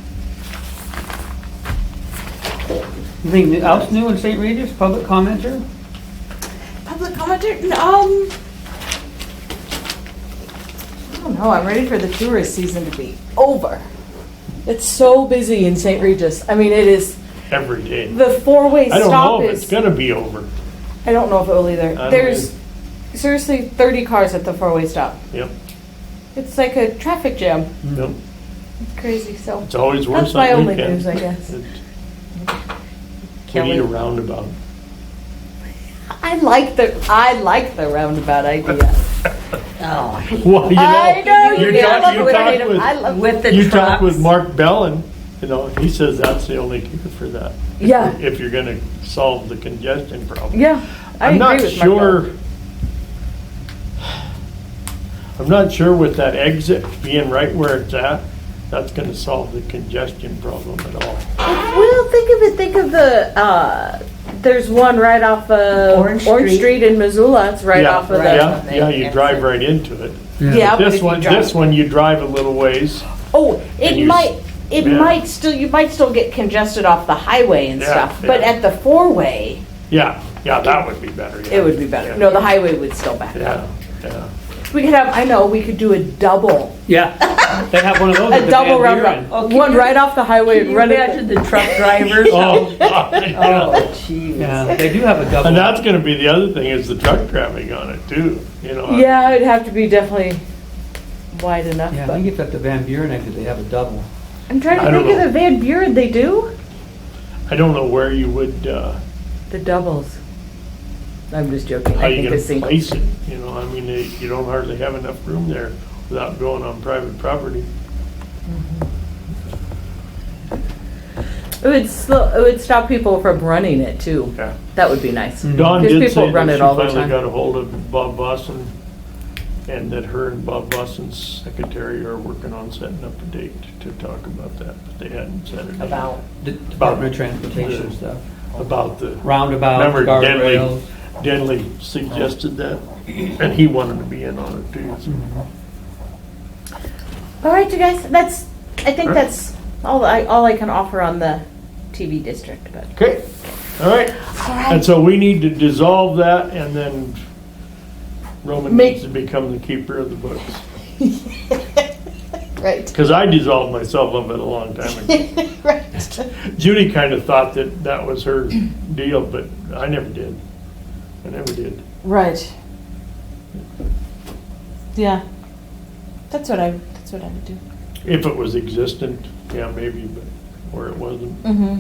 Anything else new in St. Regis? Public commenter? Public commenter? I don't know. I'm ready for the tourist season to be over. It's so busy in St. Regis. I mean, it is. Every day. The four-way I don't stop know if is. it's gonna be over. I don't know if it will either. don't There's seriously 30 cars at the four-way stop. Yep, It's like a traffic jam. yep. It's crazy. So It's always worse that's my on only weekends. news, I guess. We need a roundabout. I like the roundabout idea. Oh, Well, you know, I know you, you do. I talk- love you it when I talk hate 'em. with- I love with the You trucks. talk with Mark Bellin, you know, he says that's the only cure for that. Yeah. If you're gonna solve the congestion problem. Yeah, I I'm agree not with Mark sure. Bell. I'm not sure with that exit being right where it's at, that's gonna solve the congestion problem at all. Well, think of the. There's one right off of Orange Street. Street in Missoula. It's right Yeah, off of yeah, the. yeah, you drive right into it. Yeah, but This if you one, drive- this one, you drive a little ways. Oh, And it you might. It yeah. might still. You might still get congested off the highway and Yeah, stuff. But yeah. at the four-way, Yeah, that would be better. Yeah. it would be better. Yeah. No, the highway would still back Yeah, up. yeah. We could have. I know. We could do a double. Yeah. They have one of those. at A the double Van Buren. roundabout. Oh, can One you- right off the highway Can and you run imagine it. the truck drivers? Oh, God, yeah. Oh, jeez. Yeah, they do have a double. And that's gonna be the other thing is the truck traffic on it too, you know. Yeah, it'd have to be definitely wide enough. Yeah, I but think it's at the Van Buren exit, they have a double. I'm trying I to don't think of know. the Van Buren. They do I don't know where you would, the doubles. I'm just joking. how I you think a gonna single. place it, you know, I mean, you don't hardly have enough room there without going on private property. It would slow. It would stop people from running it too. Yeah. That would be nice. Dawn Because did people say run that it she all the finally time. got a hold of Bob Bosson and that her and Bob Bosson's secretary are working on setting up a date to talk about that, but they hadn't set a date. About, The Department of Transportation stuff. About the Roundabouts, Remember guardrails. Denley suggested that, and he wanted to be in on it too. so. All right, you guys. I think All right. that's all I can offer on the TV district, but. Okay, all right. And so we need to dissolve that, and then Roman needs to become the keeper of the books. Right. Because I dissolved myself of it a long time ago. Right. Judy kind of thought that that was her deal, but I never did. I never did. Right. Yeah. That's what I would do. If it was existent, yeah, maybe, but where it wasn't. Mm-hmm.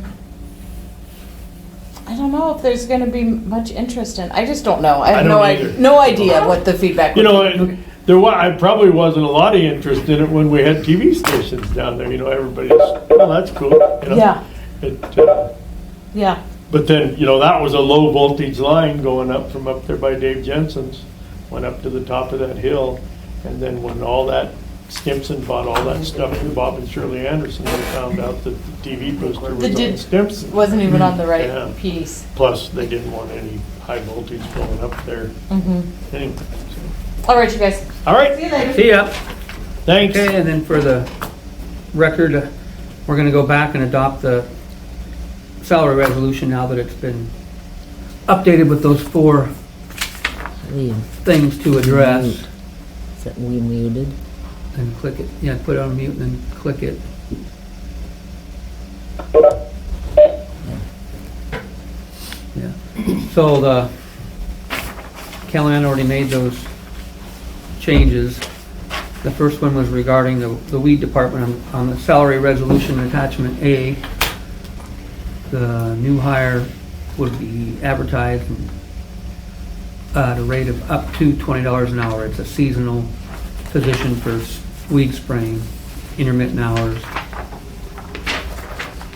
I don't know if there's going to be much interest in. I just don't know. I have don't either. no idea what the feedback. You would know, be. I probably wasn't a lot of interest in it when we had TV stations down there. You know, everybody's, oh, that's cool. You know? Yeah. Yeah. But then, you know, that was a low voltage line going up from up there by Dave Jensen's, went up to the top of that hill. And then when all that, Stimson bought all that stuff from Bob and Shirley Anderson, they found out that the TV booster was on Stimson. Wasn't even on the right Yeah. piece. Plus, they didn't want any high voltage going up there. Mm-hmm. Anyway, All right, you guys. all right, See you later. See ya. thanks. Okay, and then for the record, we're gonna go back and adopt the salary resolution now that it's been updated with those 4 things to address. Is that we muted? And click it, yeah, put it on mute and then click it. Yeah, so the, Kellyanne already made those changes. The first one was regarding the weed department on the salary resolution attachment A. The new hire would be advertised at a rate of up to $20 an hour. It's a seasonal position for weed spraying, intermittent hours.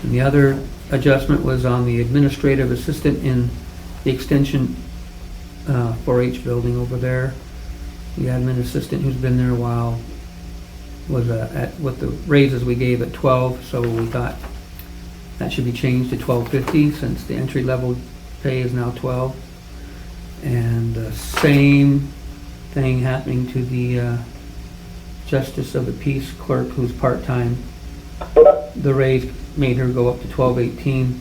And the other adjustment was on the administrative assistant in the extension 4-H building over there. The admin assistant who's been there a while was at what the raises we gave at 12, so we thought that should be changed to $12.50 since the entry level pay is now 12. And the same thing happening to the Justice of the Peace clerk who's part-time. The raise made her go up to $12.18,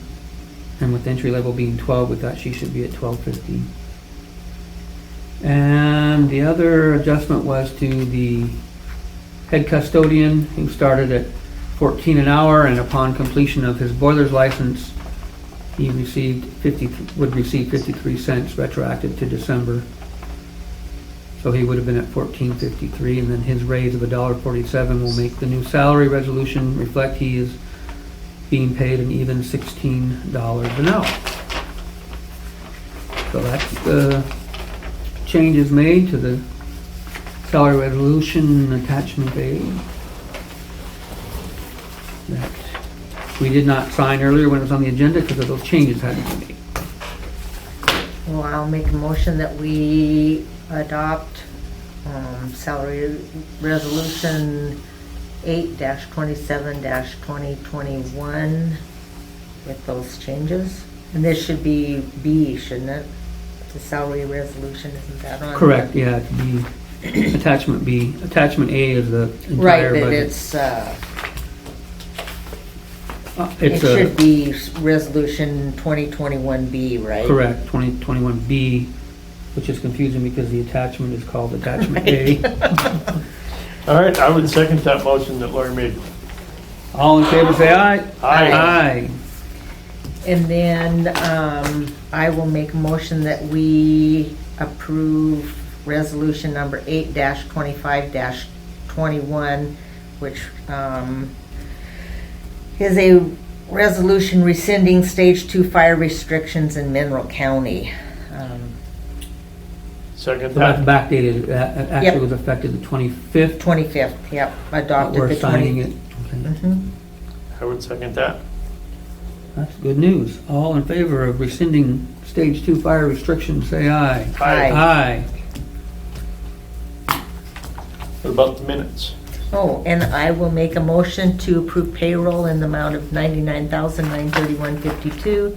and with entry level being 12, we thought she should be at $12.50. And the other adjustment was to the head custodian who started at $14 an hour, and upon completion of his boiler's license, he would receive 53 cents retroactive to December. So he would have been at $14.53, and then his raise of $1.47 will make the new salary resolution reflect he is being paid an even $16 an hour. So that's the changes made to the salary resolution attachment A that we did not sign earlier when it was on the agenda because of those changes hadn't been made. Well, I'll make a motion that we adopt salary resolution 8-27-2021 with those changes. And this should be B, shouldn't it? The salary resolution, isn't that on? Correct, yeah, it'd be attachment B. Attachment A is the Right, entire but budget. it should be resolution 2021B, right? Correct, 2021B, which is confusing because the attachment is called attachment A. All right, I would second that motion that Lori made. All in favor say aye. Aye. Aye. And then I will make a motion that we approve resolution number 8-25-21, which is a resolution rescinding stage 2 fire restrictions in Mineral County. Second So that's that. backdated, it actually was effective the 25th. 25th, yep, but adopted we're the signing 20th. it. Okay. Mhm. I would second that. That's good news. All in favor of rescinding stage 2 fire restrictions, say aye. Aye. Aye. What about the minutes? Oh, and I will make a motion to approve payroll in the amount of $99,931.52.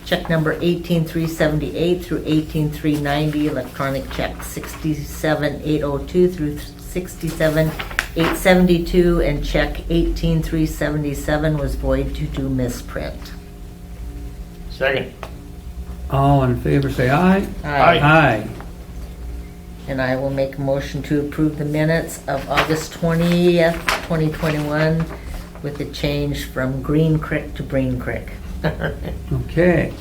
Check number 18378 through 18390, electronic check 67802 through 67872, and check 18377 was void due to misprint. Second. All in favor, say aye. Aye. Aye. And I will make a motion to approve the minutes of August 20th, 2021, with the change from Green Creek to Breen Creek. Okay.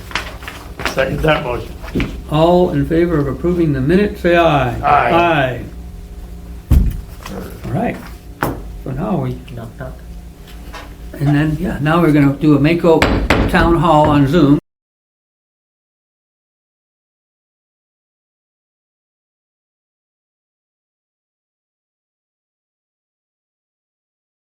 Second that motion. All in favor of approving the minutes, say aye. Aye. All right. So now we, Knock, knock. and then, yeah, now we're gonna do a Mako Town Hall on Zoom.